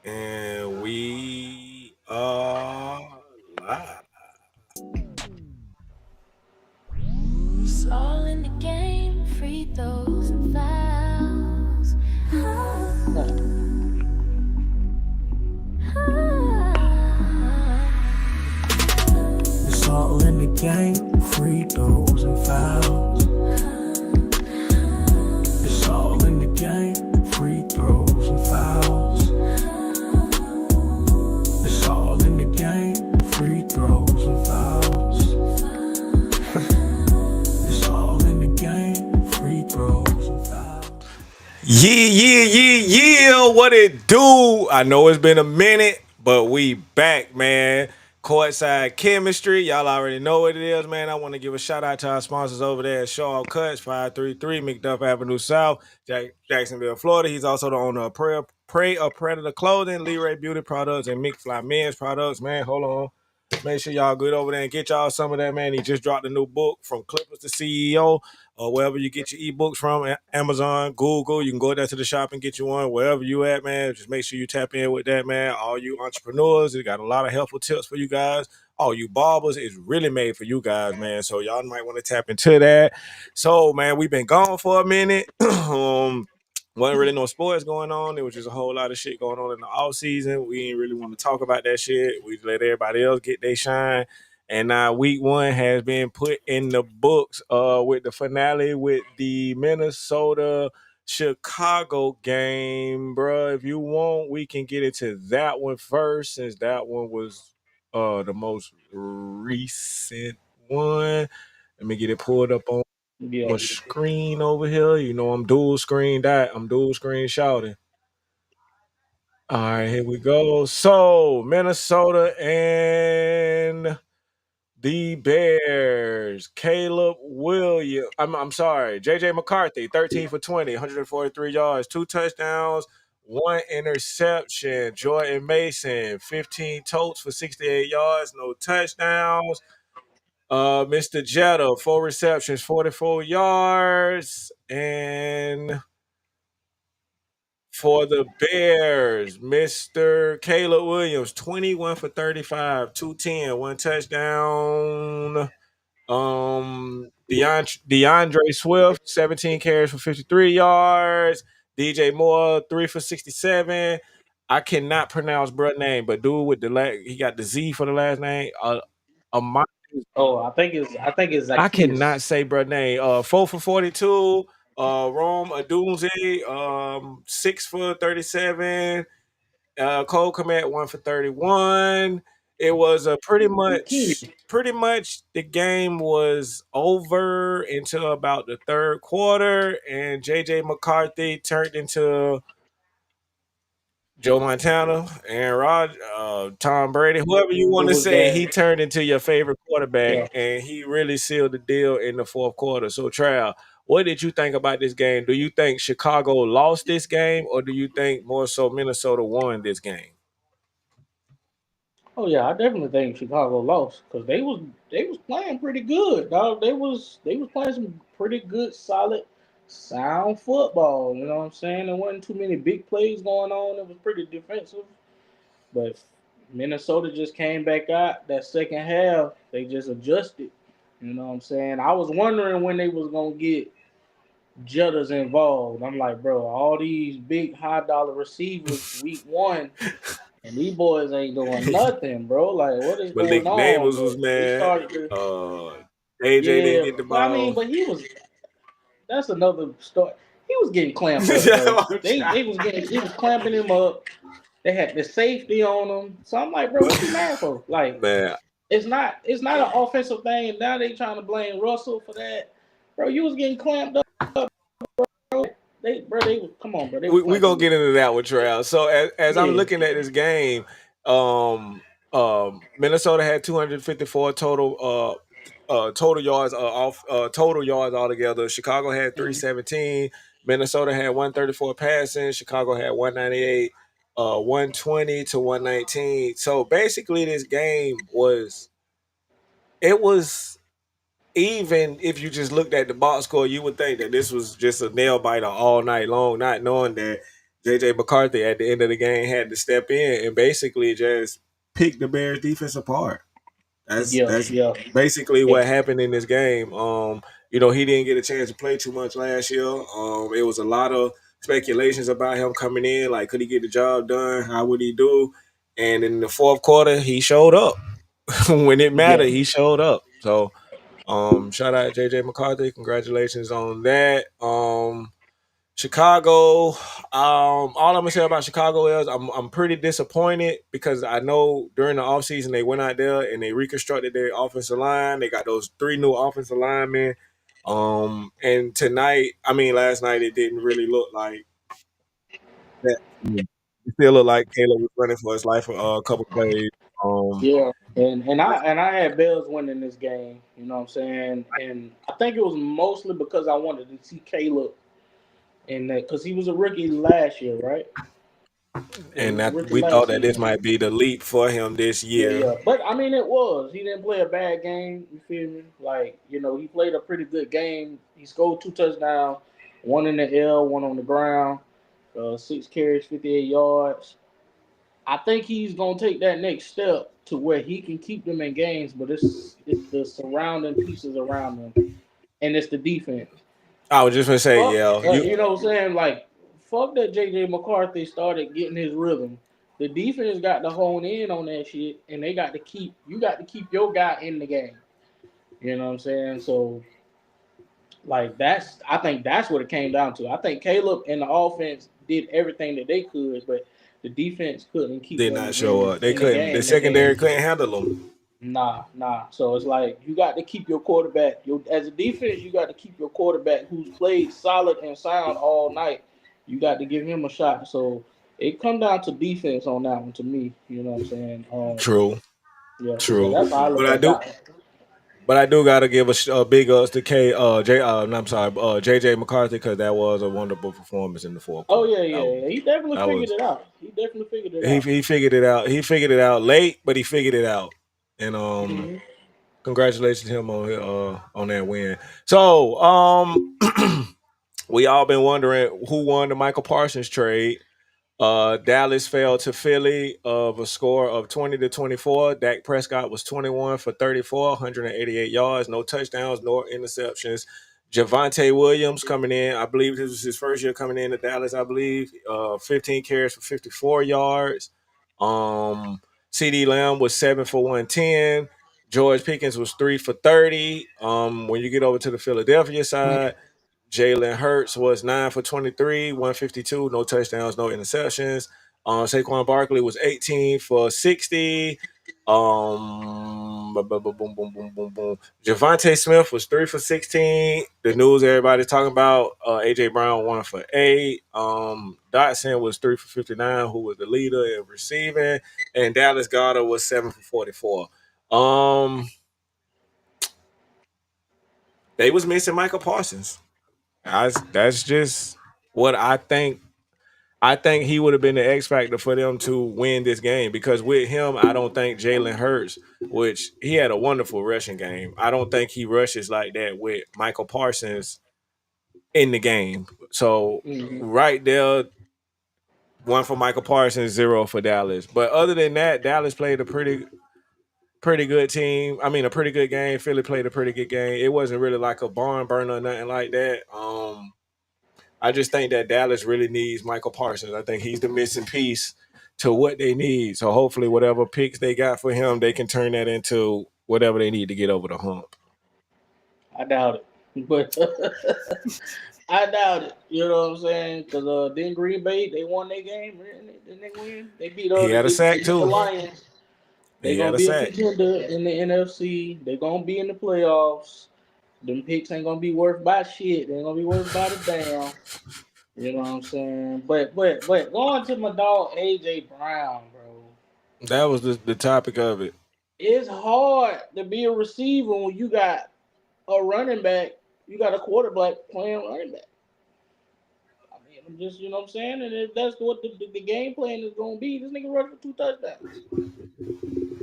And we are live. It's all in the game, free throws and fouls. It's all in the game, free throws and fouls. It's all in the game, free throws and fouls. It's all in the game, free throws and fouls. It's all in the game, free throws and fouls. Yeah. What it do? I know it's been a minute, but we back, man. Courtside Chemistry. Y'all already know what it is, man. I want to give a shout out to our sponsors over there at Shaw Cuts, 533 McDuff Avenue South, Jacksonville, Florida. He's also the owner of Prey of Predator Clothing, Leray Beauty Products, and McFly Men's Products. Man, hold on. Make sure y'all good over there and get y'all some of that, man. He just dropped a new book, From Clippers to CEO, or wherever you get your ebooks from, Amazon, Google. You can go there to the shop and get you one, wherever you at, man. Just make sure you tap in with that, man. All you entrepreneurs, it got a lot of helpful tips for you guys. All you barbers, it's really made for you guys, man. So y'all might want to tap into that. So, man, we've been gone for a minute. Wasn't really no sports going on. There was just a whole lot of shit going on in the off season. We didn't really want to talk about that shit. We let everybody else get their shine. And now week one has been put in the books with the finale with the Minnesota Chicago game, bro. If you want, we can get into that one first, since that one was the most recent one. Let me get it pulled up on Yeah. my screen over here. You know, I'm dual screen shouting. All right, here we go. So Minnesota and the Bears. Caleb Williams. I'm sorry. JJ McCarthy, 13 for 20, 143 yards, 2 touchdowns, 1 interception. Jordan Mason, 15 totes for 68 yards, no touchdowns. Mr. Jetta, 4 receptions, 44 yards. And for the Bears, Mr. Caleb Williams, 21 for 35, 210, 1 touchdown. DeAndre Swift, 17 carries for 53 yards. DJ Moore, 3 for 67. I cannot pronounce bruh name, but dude with he got the Z for the last name. Amon Oh, I think it's I cannot Zacchaeus. say bro name. 4 for 42. Rome Adunze, 6 for 37. Cole Komet 1 for 31. It was a pretty much the game was over until about the third quarter, and JJ McCarthy turned into Joe Montana, Aaron Rodgers, Tom Brady, whoever you It want to was say, that. he turned into your favorite quarterback, Yeah. and he really sealed the deal in the fourth quarter. So, Trav, what did you think about this game? Do you think Chicago lost this game, or do you think more so Minnesota won this game? Oh yeah, I definitely think Chicago lost because they was playing pretty good, dog. They was playing some pretty good, solid, sound football. You know what I'm saying? There wasn't too many big plays going on. It was pretty defensive, but Minnesota just came back out that second half. They just adjusted. You know what I'm saying? I was wondering when they was gonna get Jetta's involved. I'm like, bro, all these big high dollar receivers week one, and these boys ain't doing nothing, bro. Like, what is going Malik on? Neighbors was But they mad. started to, AJ didn't yeah. get the But I mean, ball. but that's another story. He was getting clamped up, Yeah, bro. I'm He was clamping him up. They had the safety on him. So I'm like, bro, what you mad for? Like, man. it's not an offensive thing. Now they trying to blame Russell for that. Bro, you was getting clamped up. They was come on, bro. They was We clamping gonna you get up. into that with Trav. So as I'm Yeah. looking at this game, Minnesota had 254 total yards off total yards altogether. Chicago had Mhm. 317. Minnesota had 134 passing. Chicago had 198, 120 to 119. So basically, this game was even if you just looked at the box score, you would think that this was just a nail biter all night long, not knowing that JJ McCarthy at the end of the game had to step in and basically just pick the Bears defense apart. Yeah, That's yeah, basically yeah, what happened in this game. He didn't get a chance to play too much last year. It was a lot of speculations about him coming in. Like, could he get the job done? How would he do? And in the fourth quarter, he showed up. When it mattered, yeah. he showed up. So, shout out JJ McCarthy. Congratulations on that. Chicago. All I'm gonna say about Chicago is I'm pretty disappointed because I know during the offseason they went out there and they reconstructed their offensive line. They got those 3 new offensive linemen. And last night it didn't really look like that. It still looked like Caleb was running for his life for a couple plays. Um, Yeah, and I had Bills winning this game. You know what I'm saying? And I think it was mostly because I wanted to see Caleb in that because he was a rookie last year, right? Yeah, he and was a that rookie we thought last that this season. might be the leap for him this Yeah, year. yeah. But I mean, it was. He didn't play a bad game. You feel me? Like he played a pretty good game. He scored 2 touchdowns, one in the air, one on the ground. 6 carries, 58 yards. I think he's gonna take that next step to where he can keep them in games, but it's the surrounding pieces around them, and it's the defense. I was just gonna say, Fuck, yeah, you know what I'm saying? Like, fuck that JJ McCarthy started getting his rhythm. The defense got to hone in on that shit, and they got to keep your guy in the game. You know what I'm saying? So, like, I think that's what it came down to. I think Caleb and the offense did everything that they could, but the defense couldn't keep did them not show up. They in the couldn't. The game. And secondary then couldn't handle them. Nah. So it's like you got to keep your quarterback. As a defense, you got to keep your quarterback who's played solid and sound all night. You got to give him a shot. So it come down to defense on that one to me. You know what I'm saying? True, Yeah. So true. that's how I But look I at do, that one. but I do gotta give a big ups to JJ McCarthy because that was a wonderful performance in the fourth Oh quarter. yeah, yeah. He definitely That figured was it out. He definitely figured it he out. he figured it out. He figured it out late, but he figured it out. And Hmm. congratulations to him on that win. So we all been wondering who won the Michael Parsons trade. Dallas fell to Philly of a score of 20-24. Dak Prescott was 21 for 34, 188 yards, no touchdowns nor interceptions. Javante Williams coming in, I believe this was his first year coming into Dallas, I believe. 15 carries for 54 yards. CD Lamb was 7 for 110. George Pickens was 3 for 30. When you get over to the Philadelphia side, Jalen Hurts was 9 for 23, 152, no touchdowns, no interceptions. Saquon Barkley was 18 for 60. Boom, boom, boom, boom, boom, boom, boom. Javante Smith was 3 for 16. The news everybody's talking about. AJ Brown 1 for 8. Dotson was 3 for 59, who was the leader in receiving, and Dallas Goedert was 7 for 44. They was missing Michael Parsons. That's just what I think. I think he would have been the X factor for them to win this game because with him, I don't think Jalen Hurts, which he had a wonderful rushing game. I don't think he rushes like that with Michael Parsons in the game. So Hmm. right there, 1 for Michael Parsons, 0 for Dallas. But other than that, Dallas played a pretty good team. I mean, a pretty good game. Philly played a pretty good game. It wasn't really like a barn burner or nothing like that. I just think that Dallas really needs Michael Parsons. I think he's the missing piece to what they need. So hopefully, whatever picks they got for him, they can turn that into whatever they need to get over the hump. I doubt it, but I doubt it. You know what I'm saying? Because then Green Bay they won their game. Didn't they win? They beat He had a they sack beat the too. Lions. They He gonna had a be a sack. contender in the NFC. They gonna be in the playoffs. Them picks ain't gonna be worth by shit. They ain't gonna be worth by the damn. You know what I'm saying? But going to my dog AJ Brown, bro. That was the topic of it. It's hard to be a receiver when you got a running back. You got a quarterback playing running back. I mean, I'm just, you know what I'm saying? And if that's what the game plan is going to be, this nigga run for 2 touchdowns.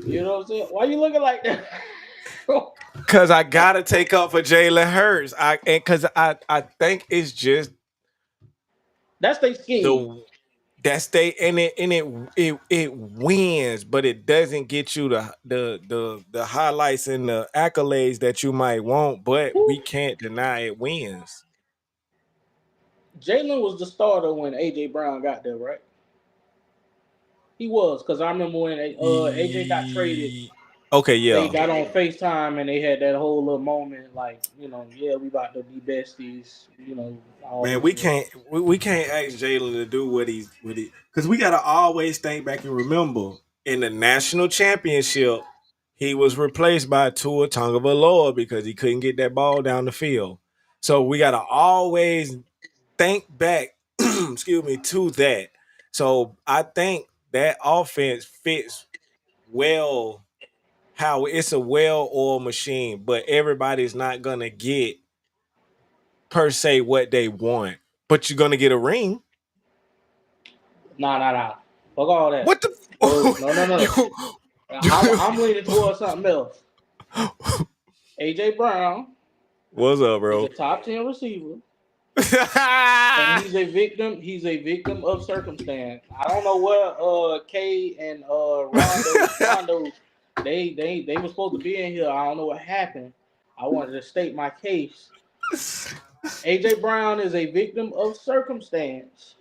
You know what I'm saying? Why you looking like that? Cause I gotta take up for Jalen Hurts. I think it's just That's their scheme. the That's it wins, but it doesn't get you the highlights and the accolades that you might want. But we Who? can't deny it wins. Jalen was the starter when AJ Brown got there, right? He was, because I remember when AJ got traded, Okay, they yeah. got on FaceTime and they had that whole little moment, like, yeah, we about to be besties, all Man, this we shit. can't ask Jalen to do what he because we gotta always think back and remember in the national championship he was replaced by Tua Tagovailoa because he couldn't get that ball down the field. So we gotta always think back, excuse me, to that. So I think that offense fits well how it's a well-oiled machine, but everybody's not gonna get per se what they want, but you're gonna get a ring. Nah. Fuck all that. What the? No, no, no, no. I'm You- leaning towards something else. AJ Brown What's up, is a bro? top 10 receiver. And he's a victim. He's a victim of circumstance. I don't know what Kay and Rondo they were supposed to be in here. I don't know what happened. I wanted to state my case. AJ Brown is a victim of circumstance.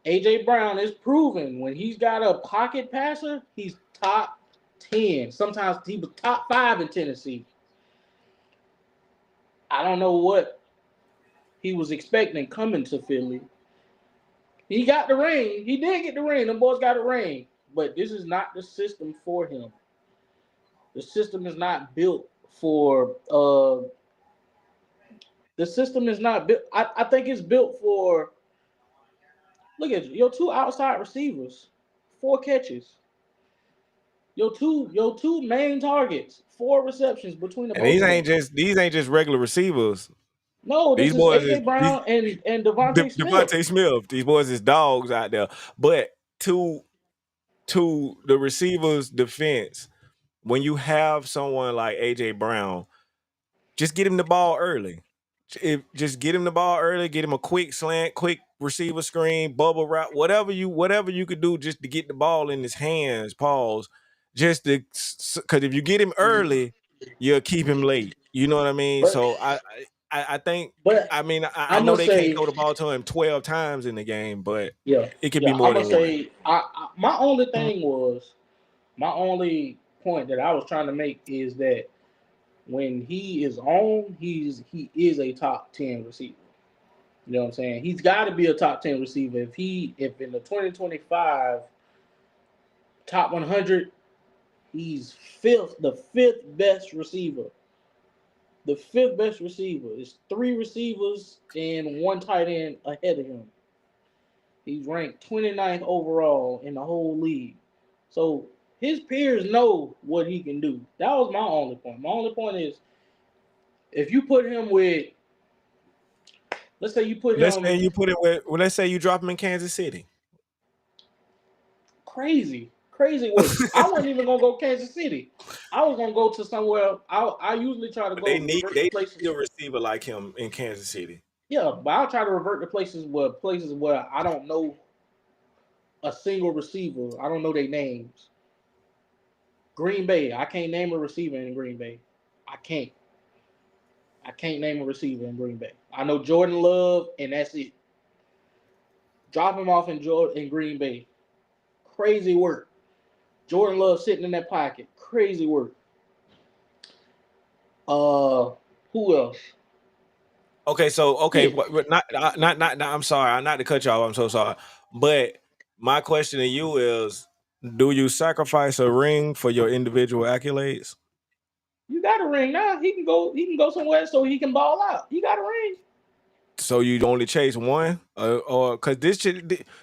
AJ Brown is proven when he's got a pocket passer, he's top 10. Sometimes he was top 5 in Tennessee. I don't know what he was expecting coming to Philly. He got the ring. He did get the ring. The boys got a ring. But this is not the system for him. The system is not built for the system is not built. I think it's built for look at you, your two outside receivers, 4 catches. Your two main targets, 4 receptions between the and both of them. these ain't just regular receivers. No, this These is boys is AJ Brown and Devontae Smith. Devontae Smith. These boys is dogs out there. But to the receivers' defense, when you have someone like AJ Brown, just get him the ball early. Just get him the ball early, get him a quick slant, quick receiver screen, bubble route, whatever you could do just to get the ball in his hands. Pause. Just to because if you get him early, you'll keep him late. You know what I mean? But So I think but I mean I I'm know gonna they can't say throw the ball to him 12 times in the game, but yeah, it could yeah. be I'm more gonna than one. say my only thing was my only point that I was trying to make is that when he is on, he is a top 10 receiver. You know what I'm saying? He's got to be a top 10 receiver. If in the 2025 top 100, he's the fifth best receiver. The fifth best receiver is 3 receivers and 1 tight end ahead of him. He's ranked 29th overall in the whole league. So his peers know what he can do. That was my only point. My only point is if you put him with, let's say you put Let's say him you put it with let's say you drop him in Kansas City. crazy work. I wasn't even gonna go Kansas City. I was gonna go to somewhere. I usually try to But go revert to they need places. a receiver like him in Kansas City. Yeah, but I'll try to revert to places where I don't know a single receiver. I don't know their names. Green Bay. I can't name a receiver in Green Bay. I can't. I can't name a receiver in Green Bay. I know Jordan Love, and that's it. Drop him off in Green Bay. Crazy work. Jordan Love sitting in that pocket. Crazy work. Who else? Okay, so okay, Shit. but not. I'm sorry, I'm not to cut you off. I'm so sorry, but my question to you is: do you sacrifice a ring for your individual accolades? You got a ring now. He can go. He can go somewhere so he can ball out. You got a ring. So you only chase one, or because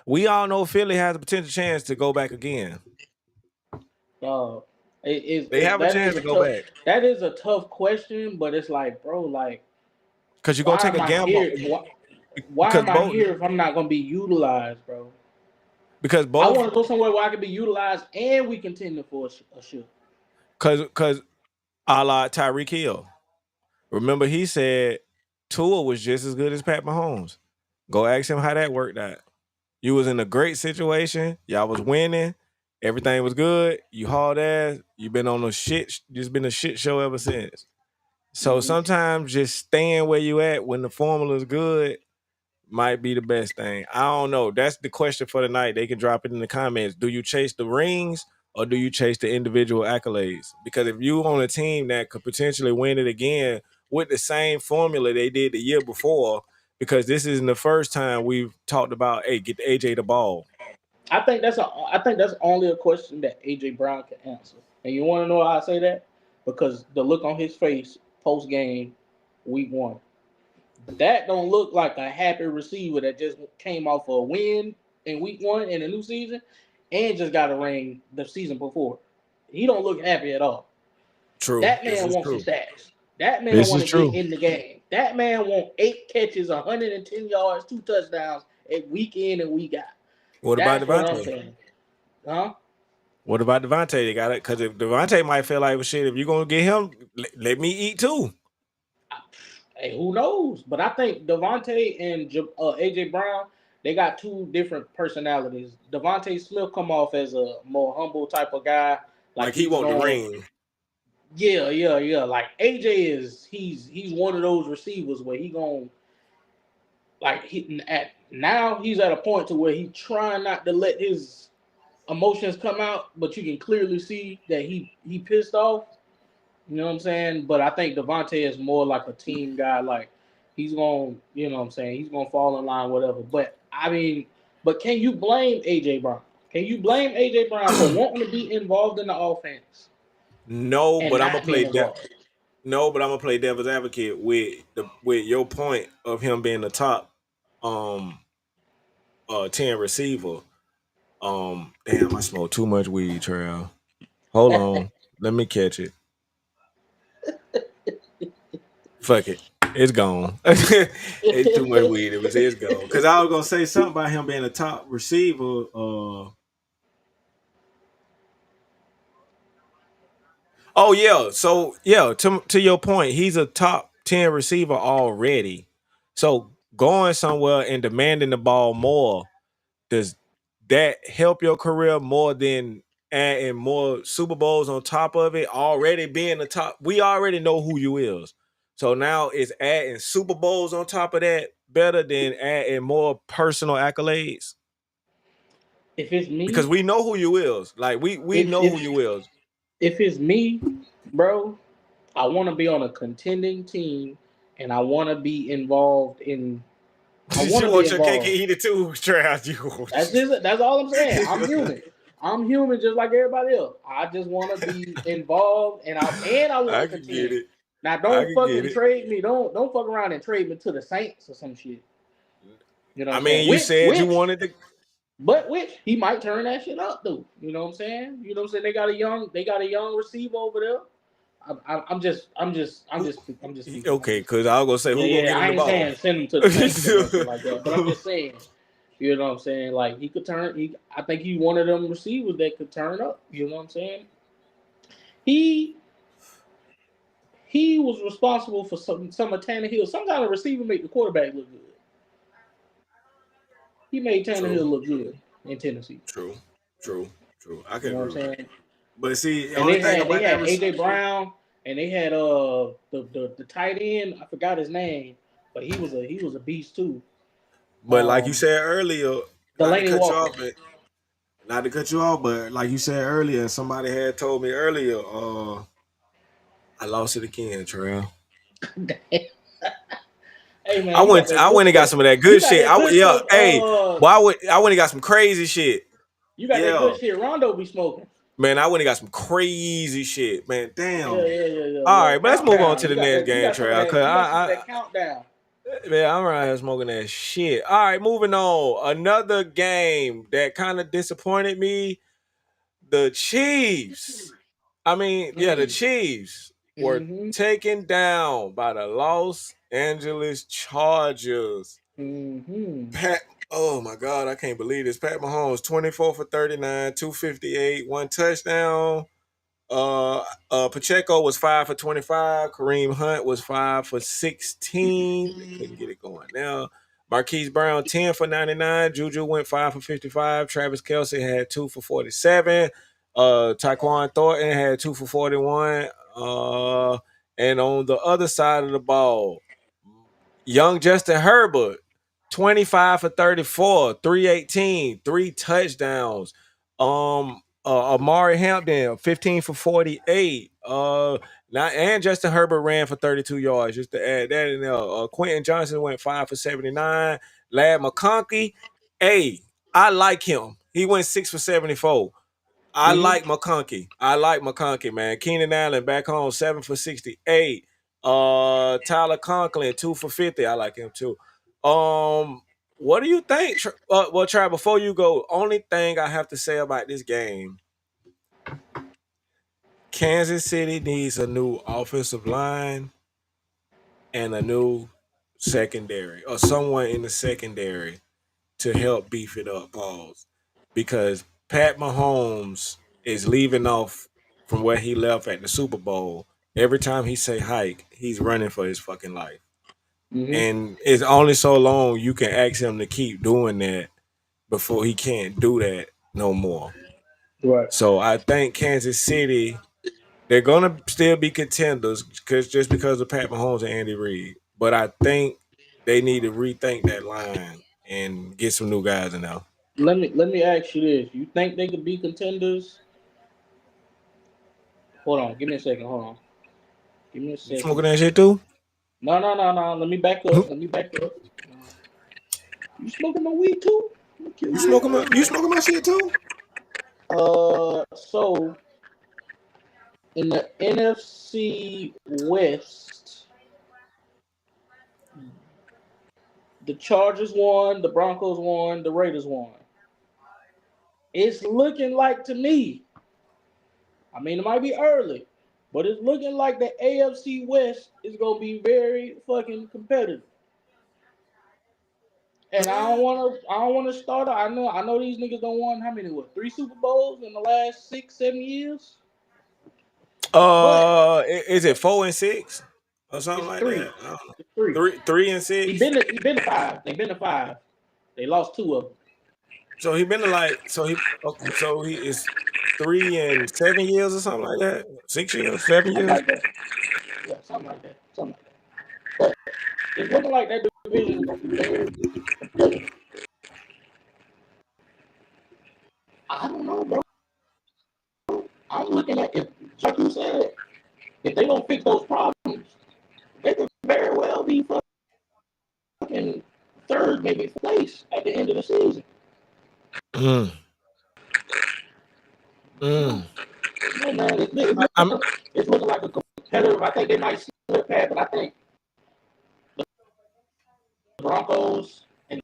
we all know Philly has a potential chance to go back again. Uh, They have a that chance is to a go tough. back That is a tough question, but it's like, bro, like, because you're gonna why take am a I gamble. here? Why Because am I both here if I'm not gonna be utilized, bro? because I both want to go somewhere where I can be utilized and we contend for a ship. because a la Tyreek Hill. Remember, he said Tua was just as good as Pat Mahomes. Go ask him how that worked out. You was in a great situation. Y'all was winning. Everything was good. You hauled ass. You been on a shit. Just been a shit show ever since. So Mhm. sometimes just staying where you at when the formula is good might be the best thing. I don't know. That's the question for the night. They can drop it in the comments. Do you chase the rings or do you chase the individual accolades? Because if you on a team that could potentially win it again with the same formula they did the year before, because this isn't the first time we've talked about, hey, get the AJ the ball. I think that's only a question that AJ Brown can answer. And you want to know why I say that? Because the look on his face post game, week one, that don't look like a happy receiver that just came off a win in week one in a new season and just got a ring the season before. He don't look happy at all. True. That This man is wants his true. stats. That man This want is to get true. in the game. That man want 8 catches, 110 yards, 2 touchdowns at week in and week out. What about That's what I'm Devontae? saying. Huh? What about Devontae? They got it because if Devontae might feel like, well, shit, if you're gonna get him, let me eat too. Hey, who knows? But I think Devontae and AJ Brown, they got two different personalities. Devontae Smith come off as a more humble type of guy, like Like he he's want the going, ring. yeah. Like AJ is, he's one of those receivers where he going, like he at now he's at a point to where he trying not to let his emotions come out, but you can clearly see that he pissed off. You know what I'm saying? But I think Devontae is more like a team guy. Like he's gonna, you know what I'm saying? He's gonna fall in line, whatever. But I mean, but can you blame AJ Brown? Can you blame AJ Brown for wanting to be involved in the offense No, and but I'm gonna not being play involved? no, but I'm gonna play devil's advocate with your point of him being the top um 10 receiver. Damn, I smoked too much weed, Trav. Hold on. Let me catch it. Fuck it. It's gone. It's too much weed. It's gone. Cause I was gonna say something about him being a top receiver. Oh yeah. So yeah, to your point, he's a top 10 receiver already. So going somewhere and demanding the ball more, does that help your career more than adding more Super Bowls on top of it? Already being the top, we already know who you is. So now is adding Super Bowls on top of that better than adding more personal accolades? If it's Because me, we know who you is. Like we if know who if you is. if it's me, bro, I want to be on a contending team, and I want to be involved in. I want You to be want your cake and involved. eat it too, Trav. You That's just that's all I'm saying. I'm human. I'm human just like everybody else. I just want to be involved and I want I to can get contend. it. Now I don't can get fucking it. trade me. Don't fuck around and trade me to the Saints or some shit. You know what I I'm saying? mean, you said you wanted to. Which he might turn that shit up though. You know what I'm saying? You know what I'm saying? They got a young receiver over there. I'm just speaking. Okay, because I was gonna say who gonna Yeah. get him I the ain't ball. saying send him to the Saints or nothing like that, but I'm just saying. You know what I'm saying? Like he could turn. I think he's one of them receivers that could turn up. You know what I'm saying? He he was responsible for some of Tannehill. Some kind of receiver make the quarterback look good. He made True, Tannehill look good in Tennessee. true, true, true. I You can know what I'm agree with that. saying? But see, the And only they thing had they about that had receiver, AJ Brown and they had the tight end. I forgot his name, but he was a beast too. but like you Um, said earlier, not to Delaney cut you Walker. off, but like you said earlier, somebody had told me earlier, I lost it again, Trail. Hey man, you got that I good went and got stuff. some of that You good got shit. that good Yeah, stuff. hey, I went and got some crazy shit. You got that Yeah, good shit. Rondo be smoking. man, I went and got some crazy shit, man. Yeah, Damn. yeah, yeah, yeah, All yeah. right, but let's move on Countdown. to You the got next that. You game, got some of Trail. that. Cause You got some of that countdown. man, I'm right here smoking that shit. All right, moving on. Another game that kind of disappointed me. The Chiefs. I mean, yeah, the Mm. Chiefs were Mm-hmm. taken down by the Los Angeles Chargers. Mm-hmm. Pat, oh my God, I can't believe this. Pat Mahomes, 24 for 39, 258, one touchdown. Pacheco was 5 for 25. Kareem Hunt was 5 for 16. They couldn't get it going now. Marquise Brown 10 for 99. Juju went 5 for 55. Travis Kelce had 2 for 47. Tyquan Thornton had 2 for 41. And on the other side of the ball, young Justin Herbert 25 for 34, 318, 3 touchdowns. Amari Hampton, 15 for 48. And Justin Herbert ran for 32 yards. Just to add that in there. Quentin Johnson went 5 for 79. Lad McConkey, hey, I like him. He went 6 for 74. I like McConkey, man. Keenan Allen back home, 7 for 68. Tyler Conklin, 2 for 50. I like him too. What do you think? Well, Trav, before you go, only thing I have to say about this game, Kansas City needs a new offensive line and a new secondary, or someone in the secondary to help beef it up, pause. Because Pat Mahomes is leaving off from where he left at the Super Bowl. Every time he say hike, he's running for his fucking life. Mm-hmm. And it's only so long you can ask him to keep doing that before he can't do that no more. Right. So I think Kansas City, they're gonna still be contenders because of Pat Mahomes and Andy Reid. But I think they need to rethink that line and get some new guys in there. Let me ask you this: you think they could be contenders? Hold on, give me a second. Hold on, give me a You smoking second. that shit too? No. Let me back up. Let me back up. You smoking my weed too? Okay. You smoking my shit too? So in the NFC West, the Chargers won, the Broncos won, the Raiders won. It's looking like to me, I mean, it might be early, but it's looking like the AFC West is gonna be very fucking competitive. And I don't wanna start. I know these niggas don't want how many, what, 3 Super Bowls in the last 6, 7 years. But Is it 4 and 6 or something it's like three. that? I don't know. It's three. Three and He six. been to, he been to five. They been to five. They lost 2 of them. So he been to he is 3 and 7 years or something like that. 6 years, 7 years. Something like that. Yeah, something like that. Something like that. But it's looking like that division is gonna be very competitive. I don't know, bro. I'm looking at it, like you said, if they don't fix those problems, they could very well be fucking third, maybe place at the end of the season. Mm, mm. Yeah, man, I'm it's looking like a competitive. I think they might slip past, but I think the Broncos and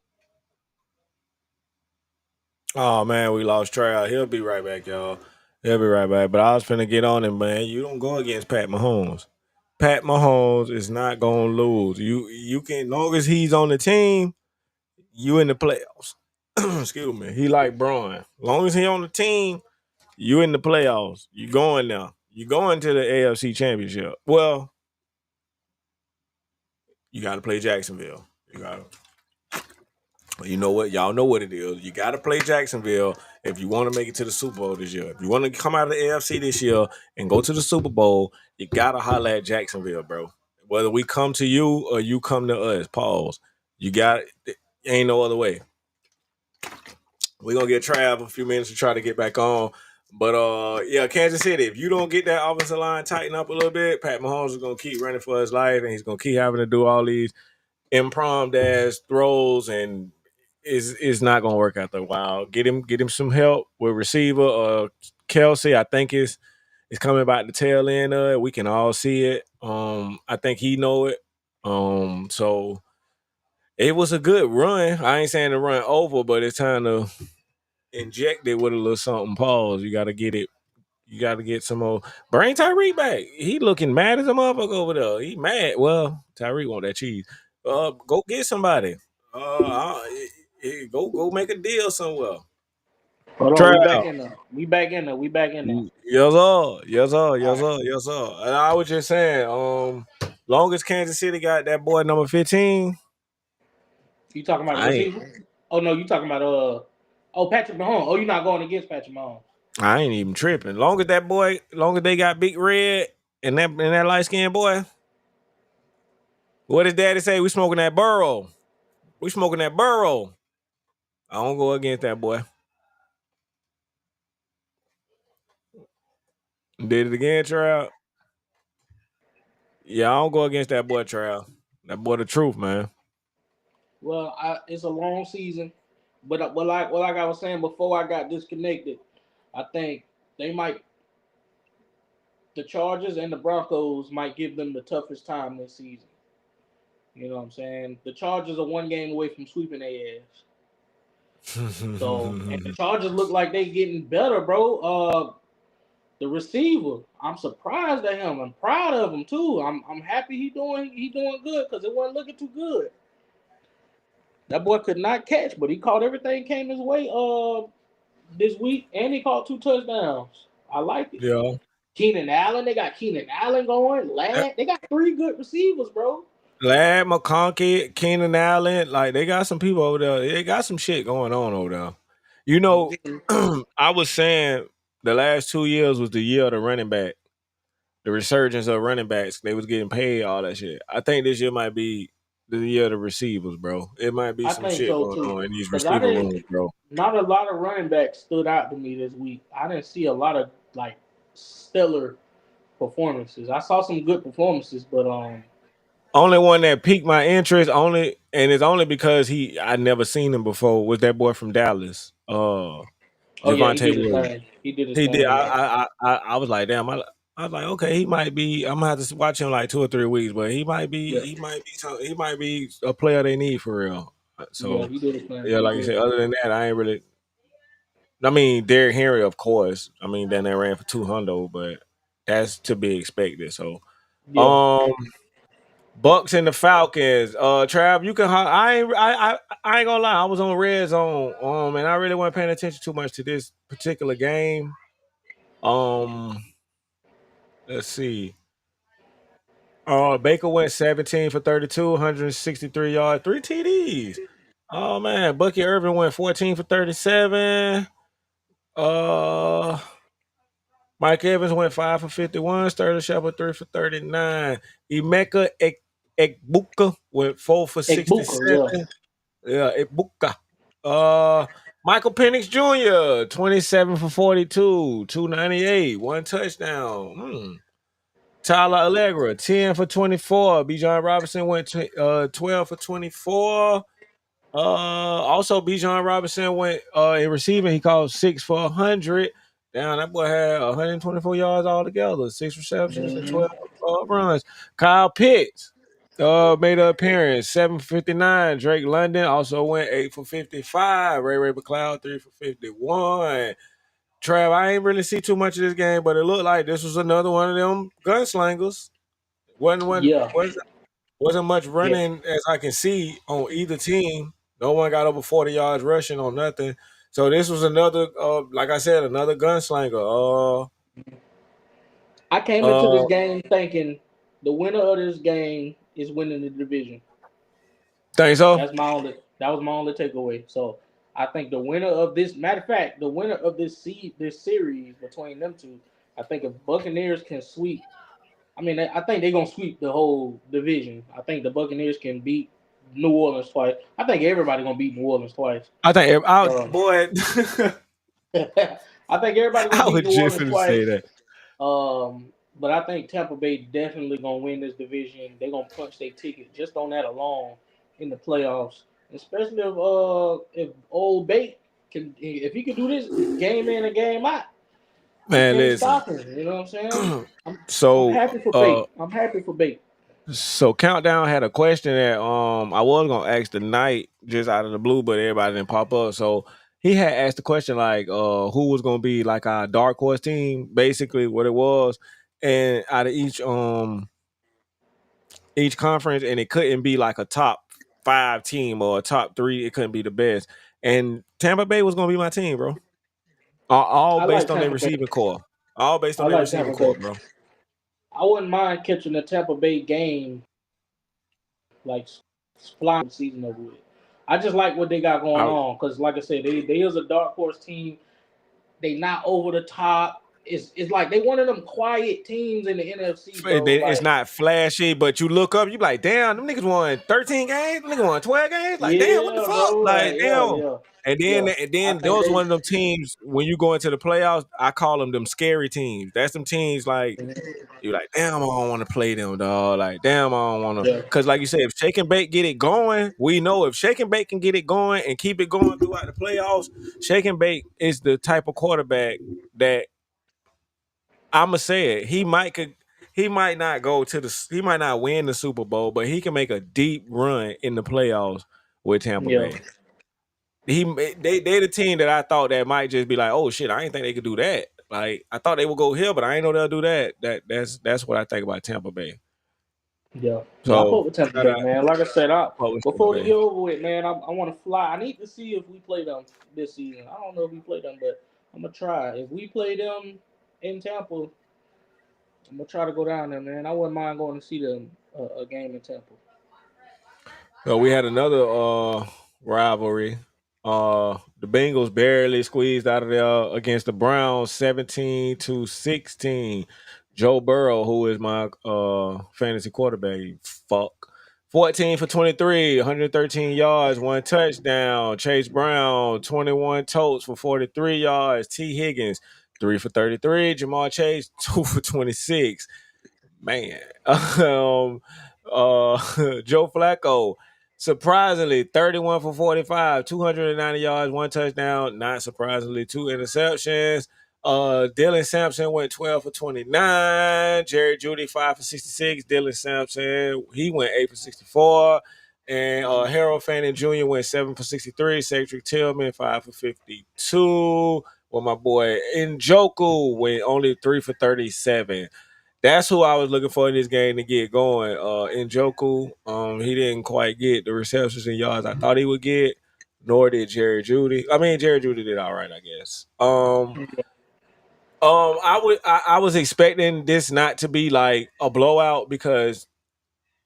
Oh man, we lost Trav. He'll be right back, y'all. He'll be right back. But I was finna get on him, man. You don't go against Pat Mahomes. Pat Mahomes is not gonna lose. You can, long as he's on the team, you in the playoffs. Excuse me. He like Braun. Long as he on the team, you in the playoffs. You going now. You going to the AFC Championship. Well, you got to play Jacksonville. You got to. You know what? Y'all know what it is. You got to play Jacksonville if you want to make it to the Super Bowl this year. If you want to come out of the AFC this year and go to the Super Bowl, you got to holler at Jacksonville, bro. Whether we come to you or you come to us, pause. You got it. Ain't no other way. We're gonna get Trav a few minutes to try to get back on. But yeah, Kansas City, if you don't get that offensive line tighten up a little bit, Pat Mahomes is gonna keep running for his life and he's gonna keep having to do all these impromptu ass throws and is not gonna work after a while. Get him some help with receiver. Kelsey, I think is coming about the tail end of it. We can all see it. I think he know it. So it was a good run. I ain't saying the run over, but it's time to inject it with a little something. Pause. You got to get it. You got to get some more. Bring Tyreek back. He looking mad as a motherfucker over there. He mad. Well, Tyreek want that cheese. Go get somebody. Go make a deal somewhere. hold on, Try we it back out. in there. We back in there. We back in there. Yes, sir. Yes, sir. All Yes, right. sir. Yes, sir. And I was just saying, long as Kansas City got that boy number 15, You talking about the I ain't receiver? Oh no, you talking about Patrick Mahomes. Oh, you're not going against Patrick Mahomes. I ain't even tripping. Long as they got Big Red and that light skinned boy. What does Daddy say? We smoking that burrow. We smoking that burrow. I don't go against that boy. Did it again, Trav. Yeah, I don't go against that boy, Trav. That boy, the truth, man. Well, it's a long season, but like I was saying before I got disconnected, I think they might the Chargers and the Broncos might give them the toughest time this season. You know what I'm saying? The Chargers are one game away from sweeping their ass. So, and the Chargers look like they getting better, bro. The receiver, I'm surprised at him. I'm proud of him too. I'm happy he doing good because it wasn't looking too good. That boy could not catch, but he caught everything came his way. This week, and he caught 2 touchdowns. I like it. Yeah. Keenan Allen, they got Keenan Allen going. Lad, they got 3 good receivers, bro. Lad McConkey, Keenan Allen, like they got some people over there. They got some shit going on over there. You know, I was saying the last 2 years was the year of the running back, the resurgence of running backs. They was getting paid, all that shit. I think this year might be the year of the receivers, bro. It might be I some think shit so going too. on in these Because I receiver didn't, rooms, bro. not a lot of running backs stood out to me this week. I didn't see a lot of like stellar performances. I saw some good performances, but Only one that piqued my interest, and it's only because I never seen him before, was that boy from Dallas, oh yeah, he Javonte did his Williams. thing. He did his He did. thing. Yeah, I was like, damn. I was like, okay, he might be. I'm gonna have to watch him like 2 or 3 weeks, but he might be. yeah, He might be a player they need for real. yeah. So He did his thing. yeah, He like you did. said. Other than that, I ain't really. I mean, Derrick Henry, of course. I mean, then they ran for 200, but that's to be expected. So, Yeah, um, Bucks and the Falcons. Trav, you can. I ain't gonna lie. I was on red zone. And I really wasn't paying attention too much to this particular game. Um, let's see. Baker went 17 for 32, 163 yards, 3 TDs. Oh man, Bucky Irvin went 14 for 37. Uh, Mike Evans went 5 for 51. Sterling Shepard 3 for 39. Emeka Ekbuka went 4 for Ekbuka, yeah. 67. Yeah, Ekbuka. Uh, Michael Penix Jr. 27 for 42, 298, 1 touchdown. Tyler Allegra, 10 for 24. Bijan Robinson went 12 for 24. Also Bijan Robinson went in receiving. He caught 6 for 100. Damn, that boy had 124 yards altogether, 6 receptions and 12 Mm-hmm. runs. Kyle Pitts made an appearance, 7 for 59. Drake London also went 8 for 55. Ray McLeod, 3 for 51. Trav, I ain't really see too much of this game, but it looked like this was another one of them gunslingers. Wasn't one Yeah, wasn't much yeah, running as I can see on either team. No one got over 40 yards rushing on nothing. So this was another, like I said, another gunslinger. I came into Uh, this game thinking the winner of this game is winning the division. think so? That was my only takeaway. So I think the winner of this matter of fact, the winner of this series between them two, I think if Buccaneers can sweep, I mean I think they're gonna sweep the whole division. I think the Buccaneers can beat New Orleans twice. I think everybody gonna beat New Orleans twice. I think, Um, boy, I think everybody gonna I beat was New just Orleans going to say twice. that. But I think Tampa Bay definitely gonna win this division. They're gonna punch their ticket just on that alone in the playoffs. Especially if old Bate can if he can do this game in and game out, you Man, can't listen. stop him. You know what I'm saying? I'm So, happy for Bate. I'm happy for Bate. So Countdown had a question that I was gonna ask tonight just out of the blue, but everybody didn't pop up. So he had asked the question like who was gonna be like our dark horse team, basically what it was. And out of each conference, and it couldn't be like a top 5 team or a top 3, it couldn't be the best. And Tampa Bay was gonna be my team, bro. All I based like on their Tampa Bay. receiving core. All based I on their like receiving Tampa core, Bay. bro. I wouldn't mind catching a Tampa Bay game like flying the season over with. I just like what they got going I, on because, like I said, they is a dark horse team. They not over the top. It's like they one of them quiet teams in the NFC, bro. it's Like, not flashy, but you look up, you be like, damn, them niggas won 13 games, them niggas won 12 games. Like, damn, what the yeah, fuck? bro. Like, Like, yeah, damn. yeah, And yeah. I then think those they. one of them teams when you go into the playoffs, I call them scary teams. That's them teams like you're like, damn, I don't want to play them, dog. Like, damn, I don't want to. Yeah, Because, like you said, if Shake and Bake get it going, we know if Shake and Bake can get it going and keep it going throughout the playoffs, Shake and Bake is the type of quarterback that I'ma say it. He might not he might not win the Super Bowl, but he can make a deep run in the playoffs with Tampa yeah, Bay. They the team that I thought that might just be like, oh shit, I didn't think they could do that. Like I thought they would go here, but I ain't know they'll do that. That's what I think about Tampa Bay. yeah, yeah. I So put with Tampa shout Bay, out man. Like I said, Public Tampa before the Bay. year over with, man, I want to fly. I need to see if we play them this season. I don't know if we play them, but I'm gonna try. If we play them in Tampa, I'm gonna try to go down there, man. I wouldn't mind going to see them a game in Tampa. So we had another rivalry. The Bengals barely squeezed out of there against the Browns 17-16. Joe Burrow, who is my fantasy quarterback, fuck. 14 for 23, 113 yards, one touchdown. Chase Brown, 21 totes for 43 yards. T. Higgins, 3 for 33. Jamal Chase, 2 for 26. Man. Joe Flacco, surprisingly, 31 for 45, 290 yards, one touchdown. Not surprisingly, two interceptions. Dylan Sampson went 12 for 29. Jerry Judy, 5 for 66. Dylan Sampson, he went 8 for 64. And Harold Fanning Jr. went 7 for 63. Cedric Tillman, 5 for 52. Well, my boy Njoku went only 3 for 37. That's who I was looking for in this game to get going. Njoku, he didn't quite get the receptions and yards I thought he would get, nor did Jerry Judy. I mean, Jerry Judy did all right, I guess. I was expecting this not to be like a blowout because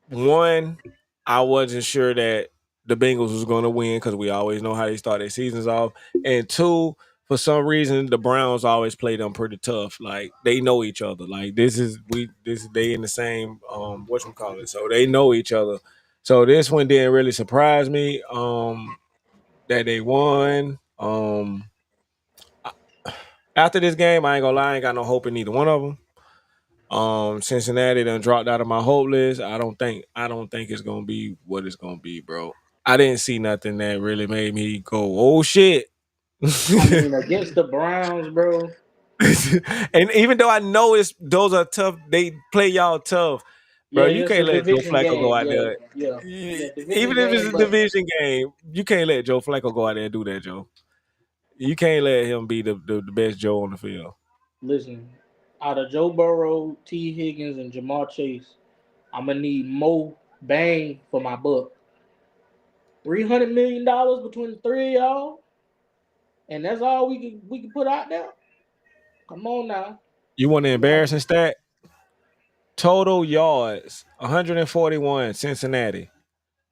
one, I wasn't sure that the Bengals was going to win because we always know how they start their seasons off, and two, for some reason the Browns always play them pretty tough. Like they know each other. Like this is they in the same whatchamacallit, so they know each other. So this one didn't really surprise me that they won. After this game, I ain't gonna lie, I ain't got no hope in either one of them. Cincinnati done dropped out of my hope list. I don't think it's gonna be what it's gonna be, bro. I didn't see nothing that really made me go, oh shit. I mean, against the Browns, bro. And even though I know those are tough, they play y'all tough, bro. Yeah, You it's can't a let Joe division Flacco go game. out Yeah, there. yeah, yeah, division Even if it's game. a But division game, you can't let Joe Flacco go out there and do that, Joe. You can't let him be the best Joe on the field. listen, out of Joe Burrow, T. Higgins, and Jamal Chase, I'm gonna need more bang for my buck. $300 million between the three of y'all, and that's all we can put out there. Come on now, You want an come on. embarrassing stat? Total yards, 141 Cincinnati,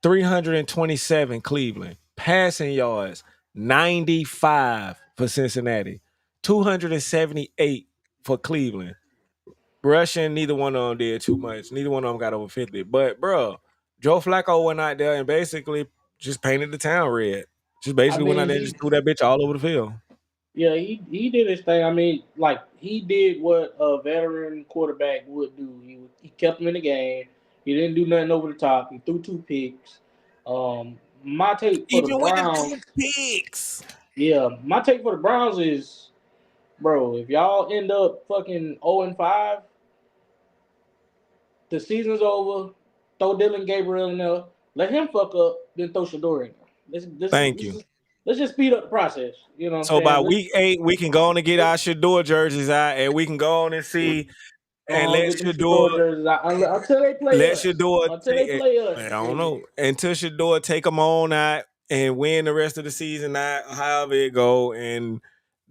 327 Cleveland. Passing yards, 95 for Cincinnati, 278 for Cleveland. Rushing, neither one of them did too much. Neither one of them got over 50. But, bro, Joe Flacco went out there and basically just painted the town red. Just I basically went out mean, there and just threw that bitch all over the field. he did his thing. I mean, like he did what a veteran quarterback would do. He kept him in the game. He didn't do nothing over the top. He threw two picks. My take for the Even with the Browns, two picks. yeah, my take for the Browns is, bro, if y'all end up fucking 0-5, the season's over. Throw Dylan Gabriel in there. Let him fuck up. Then throw Shador in there. Thank you. Let's just speed up the process. You know what I'm So saying? by Let's week 8, we can go on and get our Shador jerseys out, and we can go on and see and get them Shador jerseys out until they play let us. Shador Until take they it. play us. I don't know. Until Shador take them on out and win the rest of the season out, however it go, and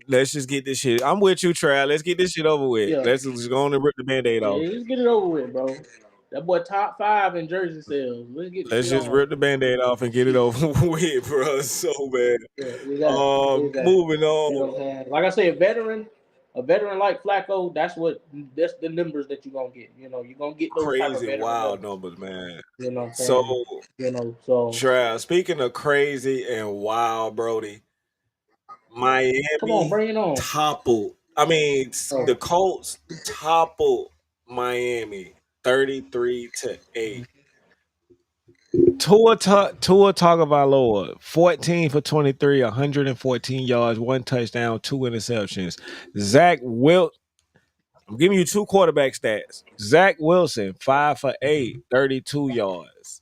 let's just get this shit. I'm with you, Trav. Let's get this shit over with. Yeah. Let's just go on and rip the Band-Aid off. Yeah, just get it over with, bro. That boy top 5 in jersey sales. Let's get the Let's shit just on. rip the Band-Aid off and get it over with, bro. So bad. Yeah, exactly. Moving You know on. what I'm saying? Like I say, a veteran like Flacco, that's the numbers that you're gonna get. You know, you're gonna get those type of Crazy veteran wild numbers. numbers, man. You know what I'm So, saying? You know, so Trav, speaking of crazy and wild, Brody, come on, Miami bring it on. toppled. I mean, Oh, the Colts toppled Miami 33-8. Tua Tagovailoa, 14 for 23, 114 yards, one touchdown, two interceptions. Zach Wilt, I'm giving you two quarterback stats. Zach Wilson, 5 for 8, 32 yards.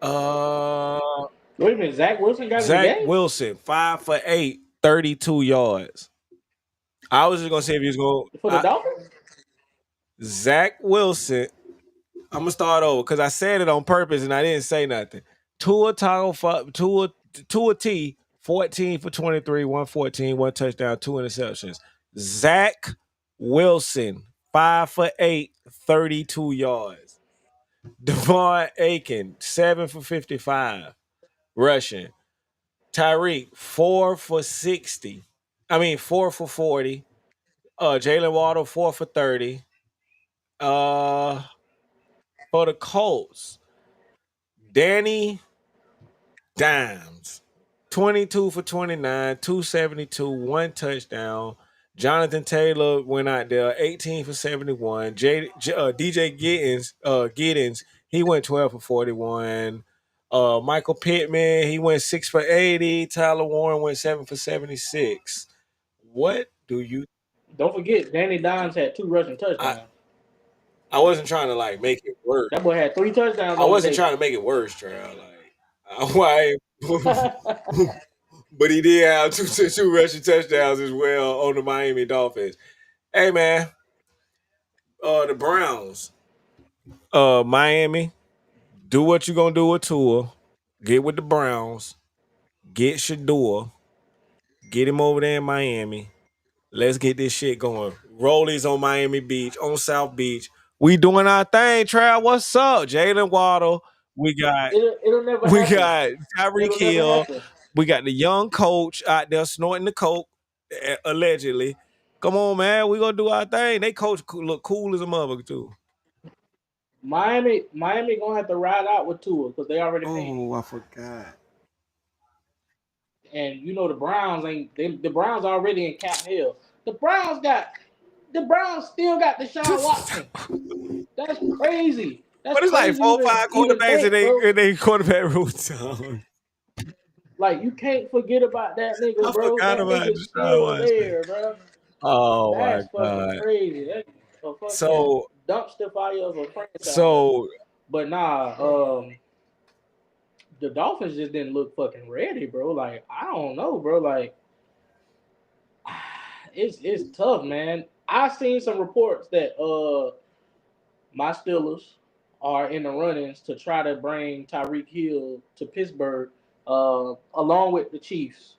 Uh wait a minute, Zach Wilson got in the Zach game Wilson, 5 for 8, 32 yards. I was just gonna say if he was for the Dolphins. Zach Wilson. I'm gonna start over because I said it on purpose and I didn't say nothing. Tua T, 14 for 23, 114, one touchdown, two interceptions. Zach Wilson, 5 for 8, 32 yards. Devon Aiken, 7 for 55, rushing. Tyreek, 4 for 60. 4 for 40. Jalen Waddle, 4 for 30. Uh, for the Colts, Danny Dimes, 22 for 29, 272, one touchdown. Jonathan Taylor went out there, 18 for 71. DJ Giddens, he went 12 for 41. Michael Pittman, he went 6 for 80. Tyler Warren went 7 for 76. What do you Don't forget, Danny Dimes had 2 rushing I touchdowns. I wasn't trying to like make it worse. That boy had 3 touchdowns I on the wasn't day. trying to make it worse, Trail. Why? But he did have two rushing touchdowns as well on the Miami Dolphins. Hey man, the Browns, Miami, do what you gonna do with Tua. Get with the Browns. Get Shador. Get him over there in Miami. Let's get this shit going. Rollies on Miami Beach, on South Beach. We doing our thing, Trav. What's up? Jalen Waddle. We got It'll never we happen. got Tyreek It'll never Hill. happen. We got the young coach out there snorting the coke, allegedly. Come on, man. We gonna do our thing. They coach look cool as a mother too. Miami gonna have to ride out with Tua because they already paid. I forgot. And you know the Browns the Browns already in Cap Hill. The Browns still got Deshaun Watson. That's crazy. That's But it's like crazy 4 or to 5 even quarterbacks think, bro. in they quarterback room time. Like you can't forget about that nigga, I bro. forgot That about nigga's Deshaun still Watson. there, bro. Oh my That's fucking god. crazy. That's a fucking So dumpster fire of a franchise. so But nah, the Dolphins just didn't look fucking ready, bro. Like I don't know, bro. Like it's tough, man. I seen some reports that my Steelers are in the runnings to try to bring Tyreek Hill to Pittsburgh, along with the Chiefs.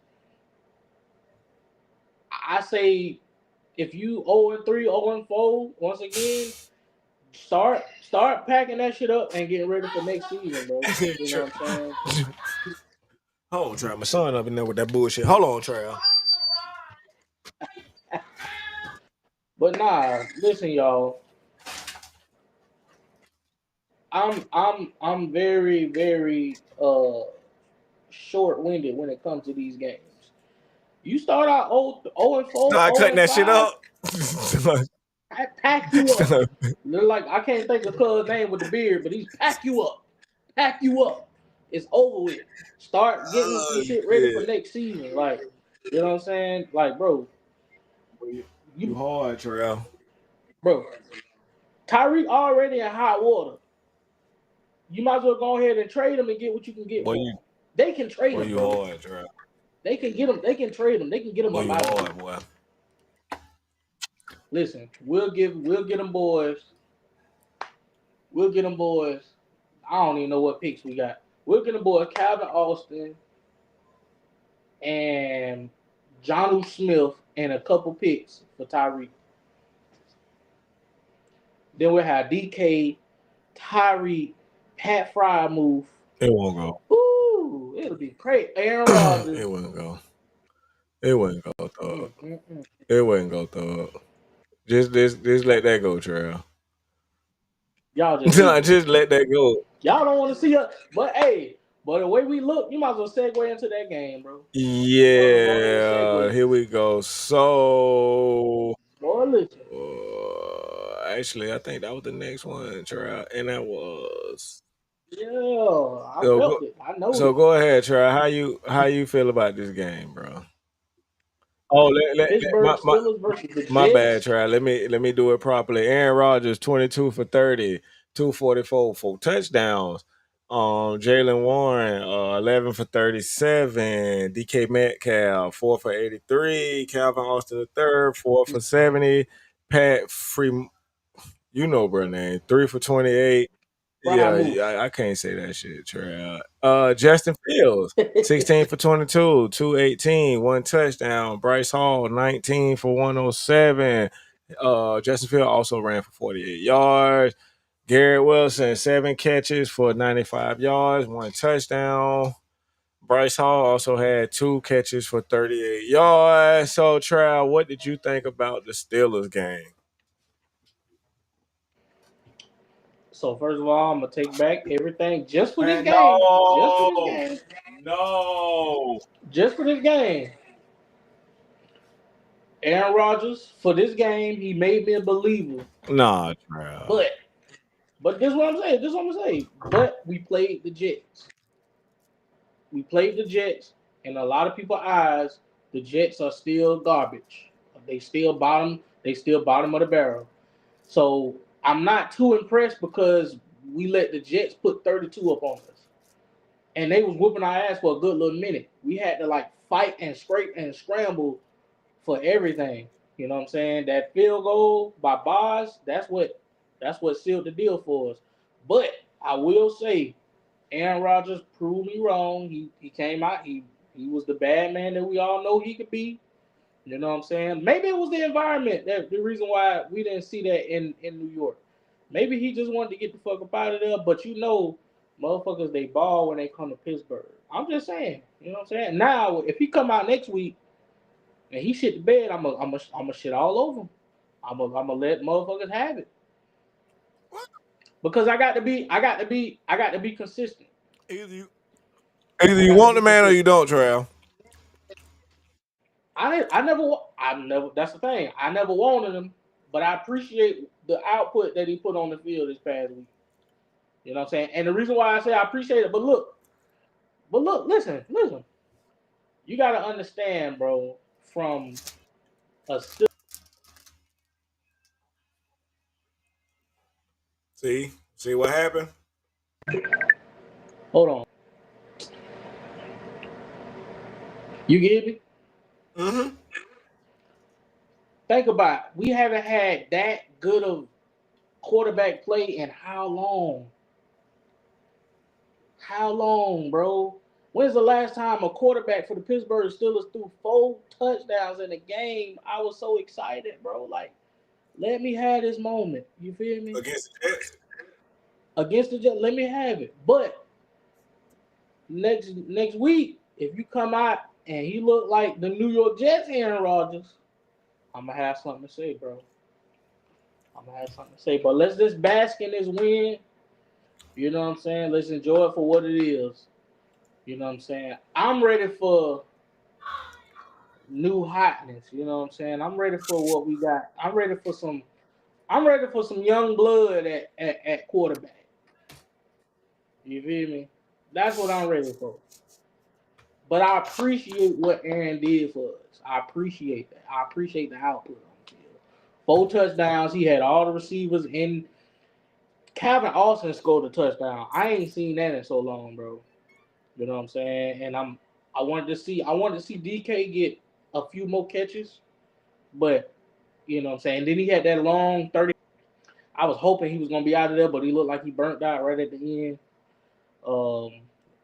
I say if you 0-3, 0-4, once again, start packing that shit up and getting ready for next season, bro. You know what I'm saying? hold on, Trav. My son up in there with that bullshit. Hold on, Trav. But nah, listen, y'all. I'm very, very short winded when it comes to these games. You start out 0-4, Start cutting that shit 0-5, up. I pack you up. Like I can't think of Cub's name with the beard, but he's pack you up. Pack you up. It's over with. Start getting some shit ready for next season. Like, you know what I'm saying? Like, bro. You hard, Trail. Bro. Tyreek already in hot water. You might as well go ahead and trade him and get what you can get for him. They can trade him. You hard, Trail. They can get him. They can trade him. They can get him a You lot. hard, boy. Listen, we'll get them boys. We'll get them boys. I don't even know what picks we got. We'll get them boys Calvin Austin and Jonnu Smith and a couple picks for Tyreek. Then we'll have DK, Tyree, Pat Fry move. It won't go. Ooh, it'll be great. Aaron Rodgers. It wouldn't go. It wouldn't go, Mm, dog. mm, mm. It wouldn't go, dog. Just let that go, Trav. Y'all just Nah, hating. just let that go. Y'all don't want to see us. But hey, but the way we look, you might as well segue into that game, bro. You might as well go ahead and Yeah, segue. here we go. So, Boy, listen. actually, I think that was the next one, Trav, and that was. Yeah, I So felt go, it. I know so it. go ahead, Trav. How you feel about this game, bro? Oh, Pittsburgh Steelers versus the my bad, Jets. try. Let me do it properly. Aaron Rodgers, 22 for 30, 244 for touchdowns. Jalen Warren, 11 for 37. DK Metcalf, 4 for 83. Calvin Austin the third, 4 for 70. Pat Free, bro name, 3 for 28. Fry Yeah, move. I can't say that shit, Trey. Justin Fields, 16 for 22, 218, one touchdown. Bryce Hall, 19 for 107. Justin Fields also ran for 48 yards. Garrett Wilson, 7 catches for 95 yards, one touchdown. Bryce Hall also had 2 catches for 38 yards. So, Trey, what did you think about the Steelers game? So first of all, I'm gonna take back everything just for this Man, game. Just for no, this game. no. Just for this game. Aaron Rodgers, for this game, he made me a believer. Nah, Trav. But this is what I'm saying. This is what I'm gonna say. But we played the Jets. We played the Jets, and a lot of people's eyes, the Jets are still garbage. They still bottom. They still bottom of the barrel. So I'm not too impressed because we let the Jets put 32 up on us, and they was whooping our ass for a good little minute. We had to like fight and scrape and scramble for everything. You know what I'm saying? That field goal by Boz, that's what sealed the deal for us. But I will say, Aaron Rodgers proved me wrong. He came out. He was the bad man that we all know he could be. You know what I'm saying? Maybe it was the environment that the reason why we didn't see that in New York. Maybe he just wanted to get the fuck up out of there. But motherfuckers they ball when they come to Pittsburgh. I'm just saying. You know what I'm saying? Now, if he come out next week and he shit the bed, I'm a shit all over him. I'm gonna let motherfuckers have it because I got to be consistent. Either you, either I you got to want the be man or you consistent. don't, Trav. I never. That's the thing. I never wanted him, but I appreciate the output that he put on the field this past week. You know what I'm saying? And the reason why I say I appreciate it, but look, listen. You got to understand, bro. From a still, See what happened? hold on. You get me? Mm-hmm. Think about it. We haven't had that good of quarterback play in how long? How long, bro? When's the last time a quarterback for the Pittsburgh Steelers threw 4 touchdowns in a game? I was so excited, bro. Like, let me have this moment. You feel me? Against the Jets. Against the Jets, let me have it. But next week, if you come out and he look like the New York Jets Aaron Rodgers, I'm gonna have something to say, bro. I'm gonna have something to say. But let's just bask in this win. You know what I'm saying? Let's enjoy it for what it is. You know what I'm saying? I'm ready for new hotness. You know what I'm saying? I'm ready for what we got. I'm ready for some young blood at quarterback. You feel me? That's what I'm ready for. But I appreciate what Aaron did for us. I appreciate that. I appreciate the output on the field. 4 touchdowns. He had all the receivers in. Calvin Austin scored a touchdown. I ain't seen that in so long, bro. You know what I'm saying? And I wanted to see DK get a few more catches, but you know what I'm saying. Then he had that long 30. I was hoping he was gonna be out of there, but he looked like he burnt out right at the end. Um,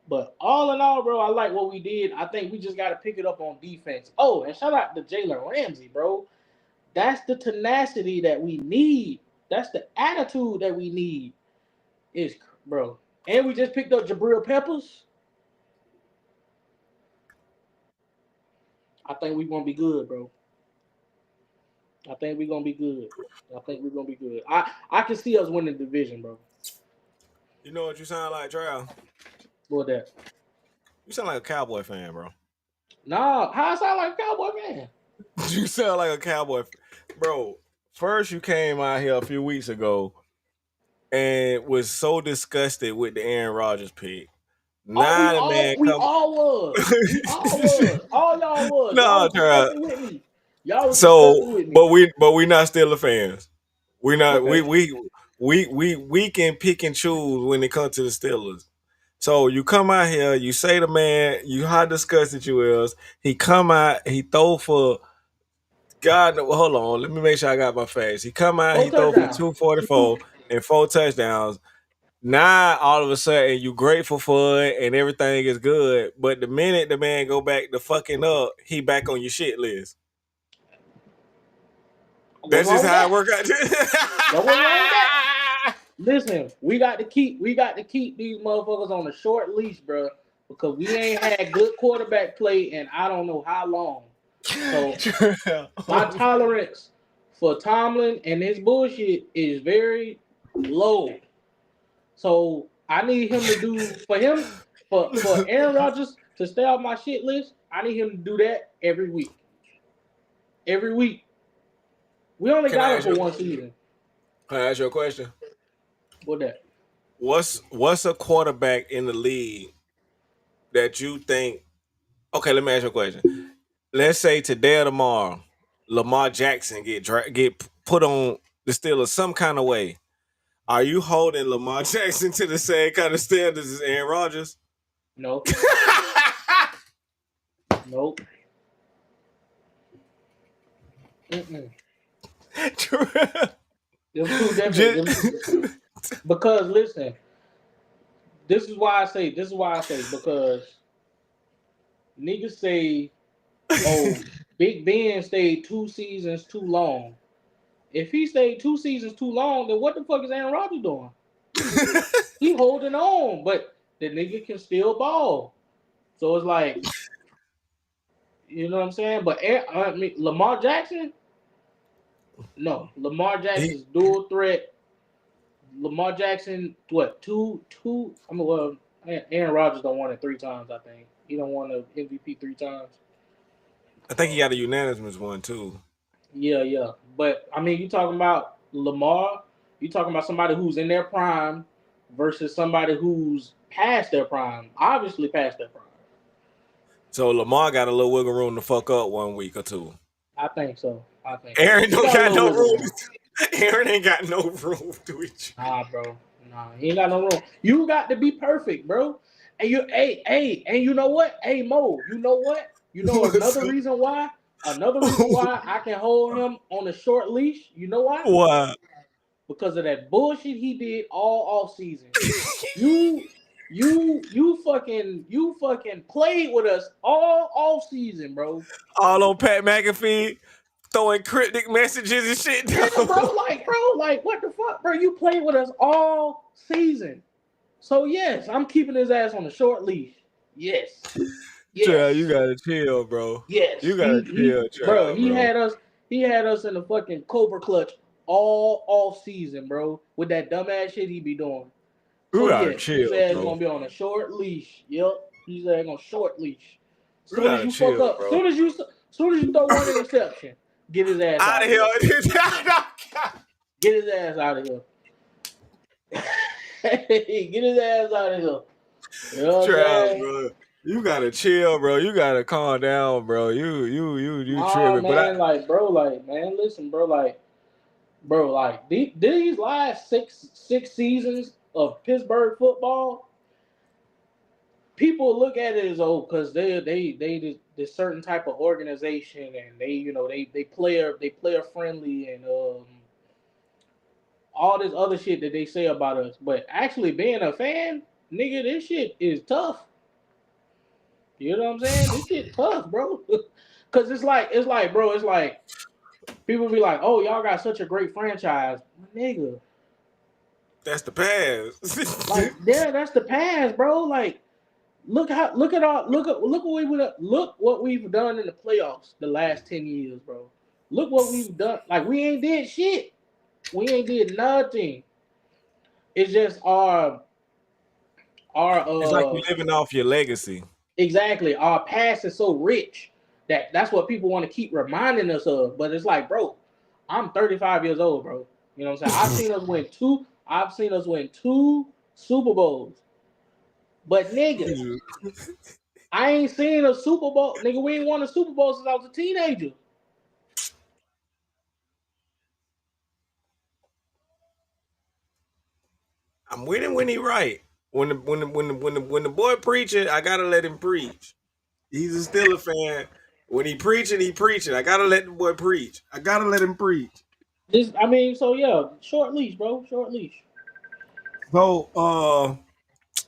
but all in all, bro, I like what we did. I think we just got to pick it up on defense. Oh, and shout out to Jalen Ramsey, bro. That's the tenacity that we need. the attitude that we need. Is bro, and we just picked up Jabril Peppers. I think we're gonna be good, bro. I think we're gonna be good. I think we're gonna be good. I can see us winning the division, bro. You know what you sound like, Trav? What that? You sound like a Cowboy fan, bro. Nah, how I sound like a Cowboy man? You sound like a Cowboy, bro. First, you came out here a few weeks ago and was so disgusted with the Aaron Rodgers pick. Now the man We come. all was. We all was. All y'all was. Y'all No, was Trav. disgusted with me. Y'all was So, disgusted with me. but we not still fans. We not Okay. we can pick and choose when it comes to the Steelers. So you come out here, you say the man, you how disgusted you is. He come out, he throw for God. Hold on, let me make sure I got my facts. He come out, 4 he throw for touchdowns. 244 and 4 touchdowns. Now all of a sudden you grateful for it and everything is good. But the minute the man go back to fucking up, he back on your shit list. What's That's wrong just with how it that? work out. What's wrong with that? Listen, we got to keep these motherfuckers on a short leash, bro, because we ain't had good quarterback play in I don't know how long. So my tolerance for Tomlin and his bullshit is very low. So I need him to do for Aaron Rodgers to stay off my shit list. I need him to do that every week. Every week. We only got him for one season. Can I ask you a question? What that? What's a quarterback in the league that you think? Okay, let me ask you a question. Let's say today or tomorrow, Lamar Jackson get put on the Steelers some kind of way. Are you holding Lamar Jackson to the same kind of standards as Aaron Rodgers? No. Nope. Them two definitely. Because listen, this is why I say because niggas say, oh, Big Ben stayed 2 seasons too long. If he stayed 2 seasons too long, then what the fuck is Aaron Rodgers doing? He holding on, but the nigga can still ball. So it's like, you know what I'm saying? But Lamar Jackson, no. Lamar Jackson's dual threat. Lamar Jackson, what, two? I mean, well, Aaron Rodgers don't want it 3 times, I think. He don't want an MVP 3 times. I think he got a unanimous one too. Yeah. But, I mean, you talking about Lamar, you talking about somebody who's in their prime versus somebody who's past their prime, obviously past their prime. So Lamar got a little wiggle room to fuck up 1 week or 2. I think so. Aaron He don't got no room. room. Aaron ain't got no room to each. Nah, bro. Nah, he ain't got no room. You got to be perfect, bro. And and you know what? Hey, Mo, you know what? You know another reason why? Another reason why I can hold him on a short leash. You know why? Why? Because of that bullshit he did all off season. You fucking played with us all off season, bro. All on Pat McAfee throwing cryptic messages and shit. Yeah, bro, like what the fuck, bro? You played with us all season. So yes, I'm keeping his ass on a short leash. Yes. Trav, you gotta chill, bro. Yes. You gotta chill, Trav, bro. He had us in the fucking Cobra clutch all off season, bro. With that dumbass shit he be doing. You So gotta yes, chill, his ass bro. gonna be on a short leash. Yep. His ass on a short leash. You gotta chill, fuck up, bro. soon as you throw one interception, get his ass Out of here. Get his ass out of here. Get his ass out of here. You know what I'm Trav, saying? bro. You gotta chill, bro. You gotta calm down, bro. You tripping. Man, man, listen, bro, these last six seasons of Pittsburgh football, people look at it as because they this certain type of organization and they player friendly and all this other shit that they say about us, but actually being a fan, nigga, this shit is tough. You know what I'm saying? This shit tough, bro. Cause it's like, bro, it's like People be like, "Oh, y'all got such a great franchise, nigga." That's the past. Like, yeah, that's the past, bro. Like, look what we've done in the playoffs the last 10 years, bro. Look what we've done. Like, we ain't did shit. We ain't did nothing. It's just our It's like you living off your legacy. exactly, our past is so rich that's what people want to keep reminding us of. But it's like, bro, I'm 35 years old, bro. You know what I'm saying? I've seen us win two Super Bowls. But nigga, I ain't seen a Super Bowl. Nigga, we ain't won a Super Bowl since I was a teenager. I'm with him when he right. When the boy preaching, I gotta let him preach. He's a Steeler fan. When he preaching. I gotta let the boy preach. I gotta let him preach. So yeah, short leash, bro. Short leash. So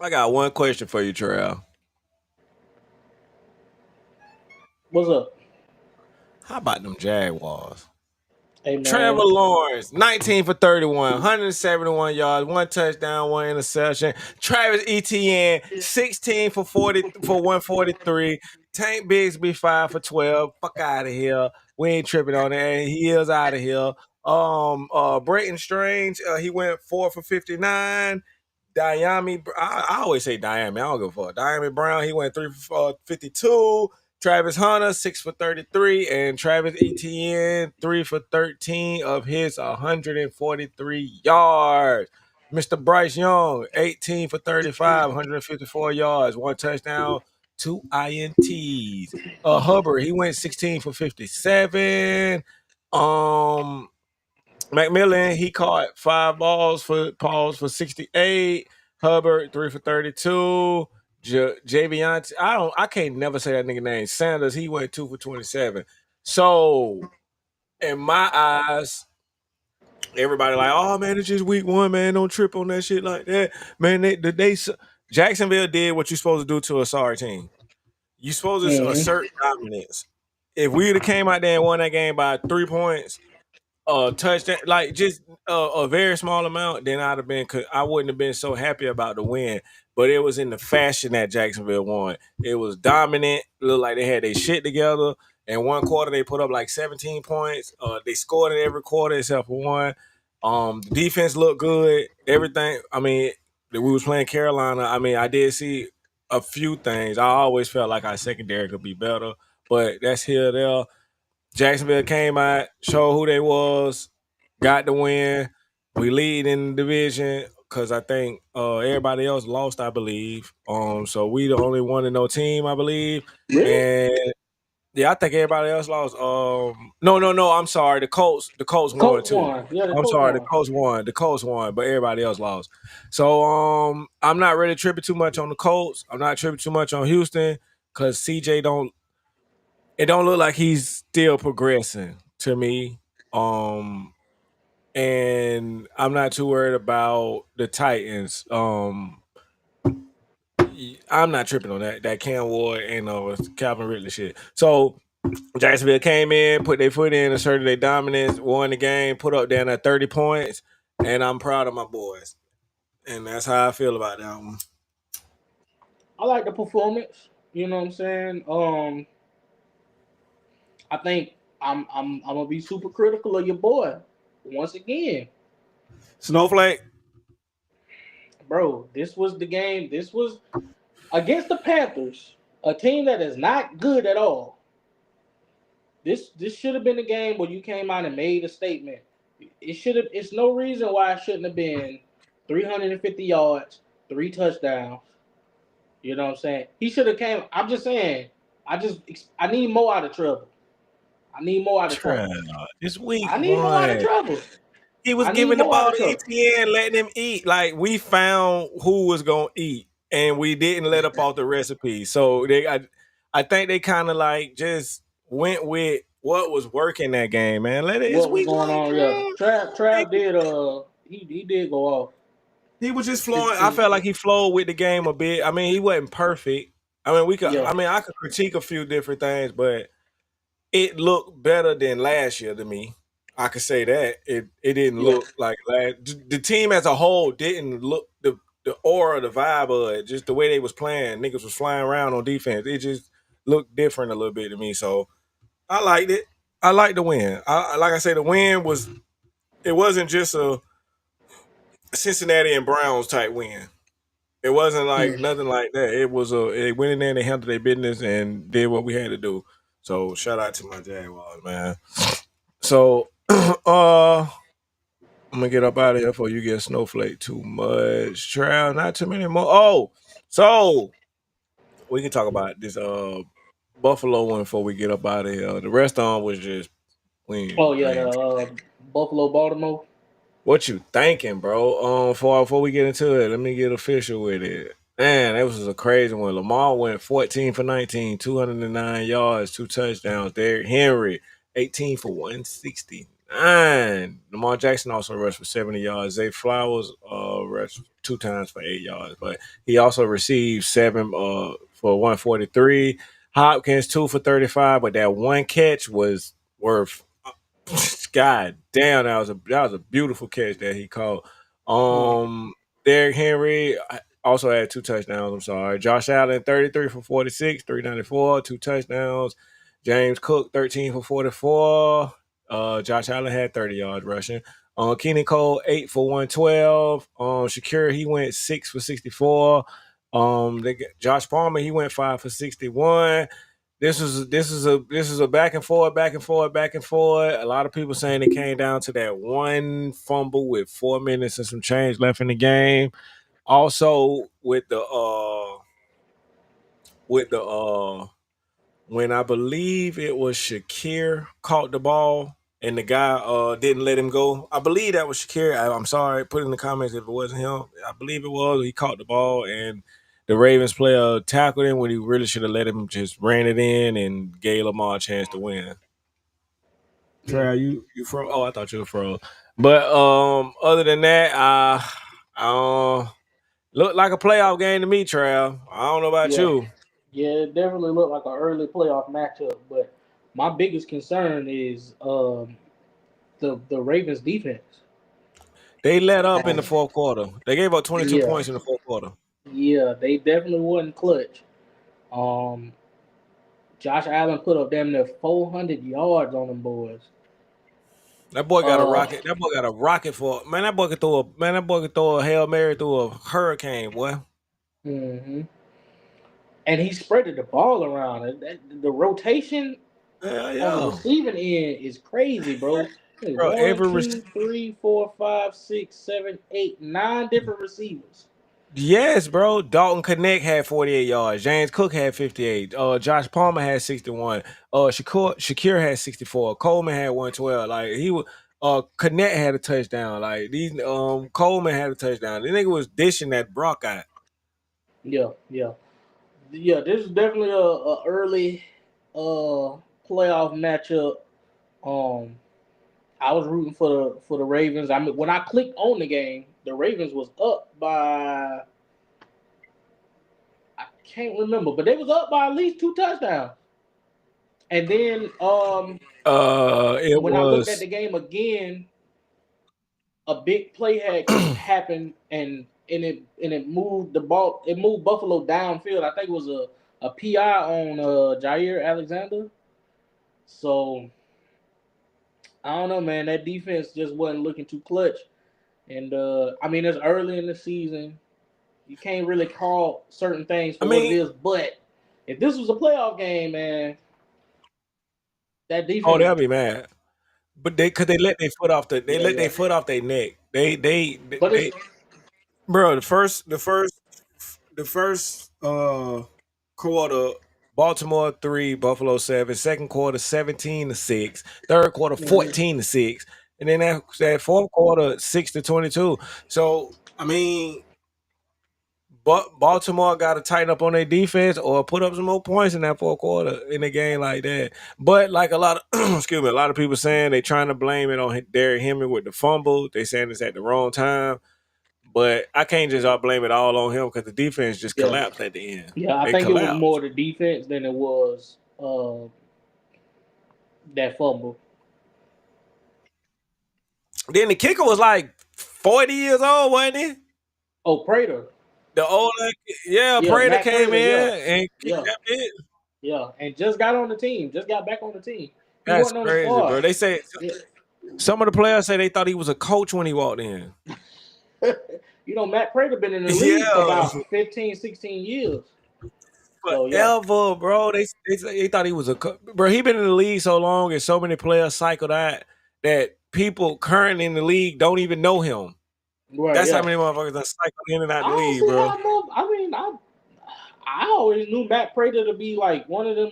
I got one question for you, Trav. What's up? How about them Jaguars? Hey Trevor man. Lawrence, 19 for 31, 171 yards, one touchdown, one interception. Travis Etienne, 16 for 40 for 143. Tank Bigsby, 5 for 12. Fuck out of here. We ain't tripping on that. He is out of here. Brayton Strange, he went 4 for 59. I always say Diami. I don't give a fuck. Diami Brown, he went 3 for 52. Travis Hunter, 6 for 33, and Travis Etienne, 3 for 13 of his 143 yards. Mr. Bryce Young, 18 for 35, 154 yards, one touchdown, two INTs. Hubbard, he went 16 for 57. McMillan, he caught 5 balls for 68. Hubbard, 3 for 32. Javion, I can't never say that nigga name. Sanders, he went 2 for 27. So in my eyes, everybody like, oh man, it's just week one, man. Don't trip on that shit like that. Man, Jacksonville did what you're supposed to do to a sorry team. You supposed to Mm-hmm. assert dominance. If we would have came out there and won that game by 3 points, touchdown, like just a very small amount, then I wouldn't have been so happy about the win. But it was in the fashion that Jacksonville won. It was dominant. Looked like they had their shit together. In one quarter, they put up like 17 points. They scored in every quarter except for one. The defense looked good. Everything. I mean, we was playing Carolina. I mean, I did see a few things. I always felt like our secondary could be better, but that's here there. Jacksonville came out, showed who they was, got the win. We lead in the division because I think everybody else lost, I believe. So we the only one in no team, I believe. Really? And yeah, I think everybody else lost. No. I'm sorry. The Colts won Colts too. won. Yeah, the I'm Colts sorry. The won. Colts won. The Colts won, but everybody else lost. So I'm not really tripping too much on the Colts. I'm not tripping too much on Houston because CJ don't. It don't look like he's still progressing to me. And I'm not too worried about the Titans. I'm not tripping on that Cam Ward and Calvin Ridley shit. So Jacksonville came in, put their foot in, asserted their dominance, won the game, put up down at 30 points, and I'm proud of my boys. And that's how I feel about that one. I like the performance. You know what I'm saying? I think I'm gonna be super critical of your boy once again, Snowflake. bro. This was the game. This was against the Panthers, a team that is not good at all. This should have been a game where you came out and made a statement. It should have. It's no reason why it shouldn't have been 350 yards, three touchdowns. You know what I'm saying? He should have came. I'm just saying. I need more out of trouble. I need more out of trouble. Trav, it's week I need more out of one. trouble. He was I need giving the more out ball of to trouble. ETN, letting him eat. Like we found who was gonna eat, and we didn't let up off the recipe. So I think they kind of like just went with what was working that game, man. It's What was week going one, on? Yeah, bro. Trav did. He did go off. He was just flowing. I His felt like he flowed with the game a bit. I mean, he wasn't perfect. I mean, we could. yeah. I mean, I could critique a few different things, but it looked better than last year to me. I could say that it didn't Yeah. look like the team as a whole didn't look the aura, the vibe of it, just the way they was playing. Niggas was flying around on defense. It just looked different a little bit to me. So I liked it. I liked the win. Like I said, the win was it wasn't just a Cincinnati and Browns type win. It wasn't like Mm. nothing like that. It was they went in there and they handled their business and did what we had to do. So shout out to my Jaguars, man. So I'm gonna get up out of here before you get snowflake too much. Trav, not too many more. Oh, so we can talk about this Buffalo one before we get up out of here. The rest of them was just win, Oh yeah, the man. Buffalo Baltimore. What you thinking, bro? Before we get into it, let me get official with it. Man, that was a crazy one. Lamar went 14 for 19, 209 yards, 2 touchdowns. Derrick Henry, 18 for 169. Lamar Jackson also rushed for 70 yards. Zay Flowers rushed 2 times for 8 yards, but he also received 7 for 143. Hopkins 2 for 35, but that one catch was worth God damn, that was a beautiful catch that he caught. Mm. Derrick Henry also had 2 touchdowns. I'm sorry. Josh Allen, 33 for 46, 394, 2 touchdowns. James Cook, 13 for 44. Josh Allen had 30 yards rushing. Keenan Cole, 8 for 112. Shakir, he went 6 for 64. Josh Palmer, he went 5 for 61. This is a back and forth, back and forth, back and forth. A lot of people saying it came down to that one fumble with 4 minutes and some change left in the game. Also with the when I believe it was Shakir caught the ball and the guy didn't let him go. I believe that was Shakir. I'm sorry. Put in the comments if it wasn't him. I believe it was. He caught the ball and the Ravens player tackled him when he really should have let him just ran it in and gave Lamar a chance to win. Mm. Trey, you from? Oh, I thought you were from. But other than that, looked like a playoff game to me, Trav. I don't know about Yeah, you. yeah, it definitely looked like an early playoff matchup. But my biggest concern is the Ravens defense. They let up in the Um, fourth quarter. They gave up 22 yeah, points in the fourth quarter. yeah, they definitely wasn't clutch. Um, Josh Allen put up damn near 400 yards on them boys. That boy got a Uh, rocket. That boy got a rocket for man. That boy could throw a man. That boy could throw a hail mary through a hurricane, boy. hmm and he spreaded the ball around. The rotation Yeah, on the yeah, receiving end is crazy, bro. Hey, bro. one, two, three, four, five, six, seven, eight, nine different receivers. Yes, bro. Dalton Connect had 48 yards. James Cook had 58. Josh Palmer had 61. Shakir had 64. Coleman had 112. Like he was Connect had a touchdown. Like these Coleman had a touchdown. The nigga was dishing that Brock out. Yeah, yeah, yeah. This is definitely a early playoff matchup. Um, I was rooting for the Ravens. I mean, when I clicked on the game, the Ravens was up by I can't remember, but they was up by at least 2 touchdowns. And then It when I looked at was the game again, a big play had happened and it moved the ball. It moved Buffalo downfield. I think it was a PI on Jair Alexander. So I don't know, man. That defense just wasn't looking too clutch. And I mean, it's early in the season. You can't really call certain things I for what it mean, is. But if this was a playoff game, man, that oh, defense. they'll be mad. But they let their foot off they Yeah, let yeah. their foot off their neck. But it's They bro, the first quarter, Baltimore 3, Buffalo 7, second quarter 17-6, third quarter mhm. 14-6, and then that fourth quarter 6-22. So I mean, but Baltimore got to tighten up on their defense or put up some more points in that fourth quarter in a game like that. But like a lot of excuse me, a lot of people saying they trying to blame it on Derrick Henry with the fumble. They saying it's at the wrong time. But I can't just blame it all on him because the defense just Yeah, collapsed at the end. yeah. I They think it was more collapsed. the defense than it was That fumble. Then the kicker was like 40 years old, wasn't he? Oh, Prater. The old, yeah, Yeah, Prater Matt came Prater. Yeah, in and kicked yeah, that bit. yeah, and just got on the team. Just got back on the team. He That's wasn't on the crazy, bro. squad. They say Yeah. some of the players say they thought he was a coach when he walked in. You know, Matt Prater been in the league for Yeah, about 15, 16 years. So yeah, forever, bro. They thought he was bro. He been in the league so long and so many players cycled out that people currently in the league don't even know him. right, That's how yeah. many motherfuckers that cycled in and out I the don't league, see bro. how much. I mean, I always knew Matt Prater to be like one of them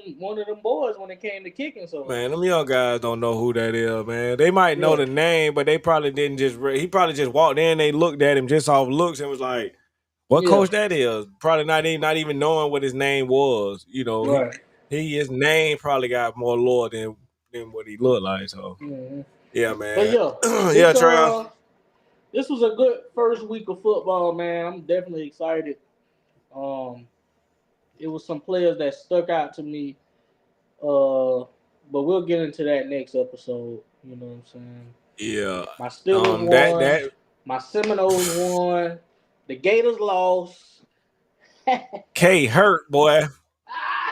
boys when it came to kicking. So Man, them young guys don't know who that is, man. They might know yeah, the name, but they probably didn't just. He probably just walked in. They looked at him just off looks and was like, "What yeah, coach that is?" Probably not even knowing what his name was. You know, right. his name probably got more lore than what he looked like. So hmm yeah, But man. yeah, Yeah, this Trav. this was a good first week of football, man. I'm definitely excited. Um, it was some players that stuck out to me. But we'll get into that next episode. You know what I'm saying? Yeah. My Steelers That won. that My Seminoles won. The Gators lost. K hurt boy.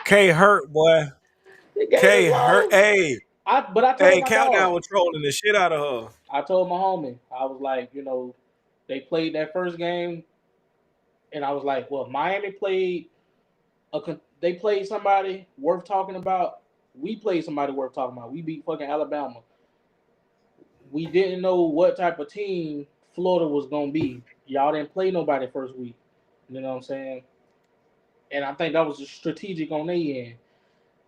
K hurt boy. The Gators K hurt. lost. But I told Hey, my CountDown dog. was trolling the shit out of her. I told my homie. I was like, they played that first game, and I was like, well, Miami played they played somebody worth talking about. We played somebody worth talking about. We beat fucking Alabama. We didn't know what type of team Florida was gonna be. Y'all didn't play nobody first week. You know what I'm saying? And I think that was strategic on their end.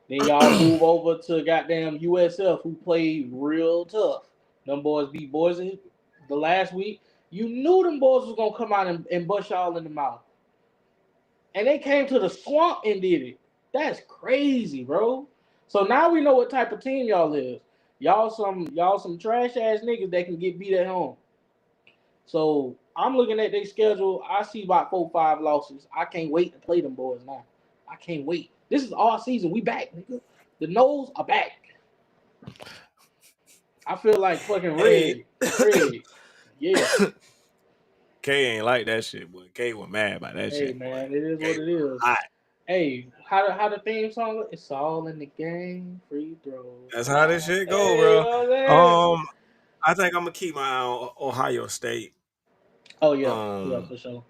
Then y'all move over to goddamn USF, who played real tough. Them boys beat Boise the last week. You knew them boys was gonna come out and bust y'all in the mouth. And they came to the swamp and did it. That's crazy, bro. So now we know what type of team y'all is. Y'all some trash ass niggas that can get beat at home. So I'm looking at their schedule. I see about 4-5 losses. I can't wait to play them boys now. I can't wait. This is all season. We back, nigga. The Noles are back. I feel like fucking Hey. Red. Yeah. K ain't like that shit, boy. K was mad about that Hey shit, boy. man, it is K what it was is. hot. Hey, how the theme song? It's all in the game. Free throws. That's how this shit go, Hey, you know what I'm saying? bro. I think I'm gonna keep my eye on Ohio State. Oh yeah, yeah Um, for sure.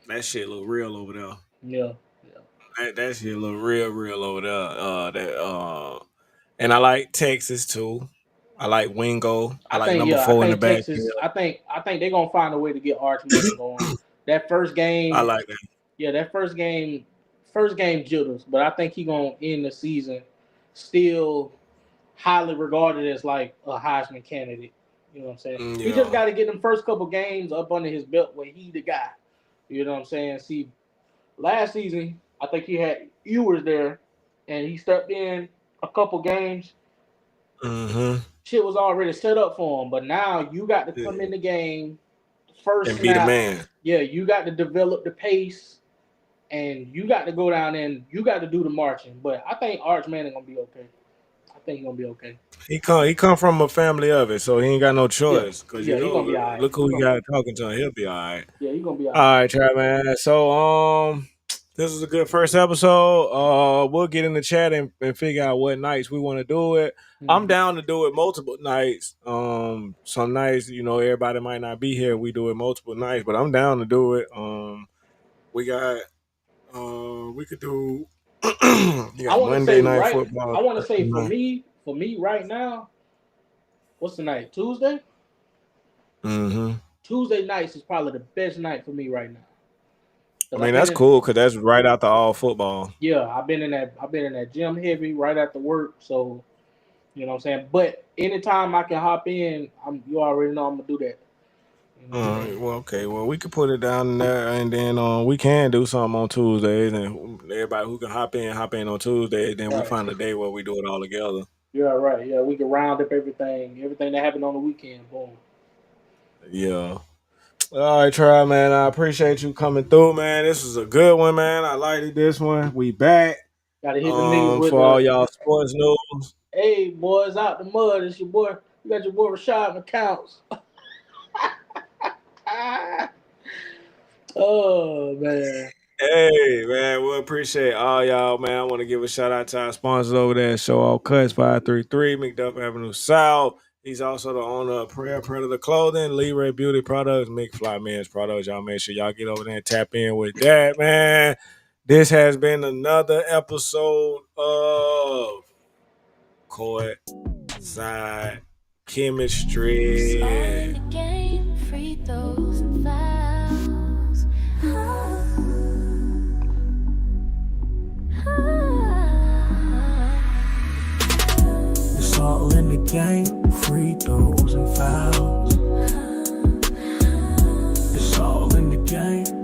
that shit look real over there. Yeah, yeah. That shit look real over there. And I like Texas too. I like Wingo. I like number I 4 in the think backfield. Texas. I think they're gonna find a way to get Arch Manning going. That first I game, like that. yeah, that first game jitters, but I think he gonna end the season still highly regarded as like a Heisman candidate. You know what I'm saying? He just Yeah. got to get them first couple games up under his belt where he the guy. You know what I'm saying? See, last season I think he had Ewers there, and he stepped in a couple games. Mm-hmm. Shit was already set up for him, but now you got to come in the game first And be the snap. man. Yeah, you got to develop the pace, and you got to go down and you got to do the marching. But I think Arch Manning gonna be okay. I think he's gonna be okay. He come from a family of it, so he ain't got no Yeah, choice. Cause yeah, he gonna be all right. look who he got talking to him. He'll be all right. Yeah, he gonna be all All right. right, Trav, man. So this is a good first episode. We'll get in the chat and figure out what nights we want to do it. I'm down to do it multiple nights. Some nights, everybody might not be here. We do it multiple nights, but I'm down to do it. We got we could do you I got want to Monday say night right. football. I want to say Thursday night. for me right now. What's the night? Tuesday. Mm-hmm. Tuesday nights is probably the best night for me right now. I Cause mean I've been that's in. cool because that's right after all football. Yeah, I've been in that. I've been in that gym heavy right after work. So you know what I'm saying. But anytime I can hop in, you already know I'm gonna do that. You know what I'm saying? Well, okay. Well, we could put it down there, and then we can do something on Tuesdays, and everybody who can hop in on Tuesdays. Then we Right. find a day where we do it all together. Yeah, right. Yeah, we can round up everything that happened on the weekend. Boom. Yeah. All right, try man. I appreciate you coming through, man. This is a good one, man. I liked it. This one. We back. Got to hit them niggas with For all the. y'all sports news. Hey, boys, out the mud. It's your boy. You got your boy Rashard in accounts. Oh man. Hey, man, we appreciate all y'all, man. I want to give a shout out to our sponsors over there at Show All Cuts 533 McDuff Avenue South. He's also the owner of Prayer Predator Clothing, Lee Ray Beauty Products, McFly Men's Products. Y'all make sure y'all get over there and tap in with that, man. This has been another episode of Courtside Chemistry. All in the game, free throws and fouls. It's all in the game, free throws and fouls. It's all in the game.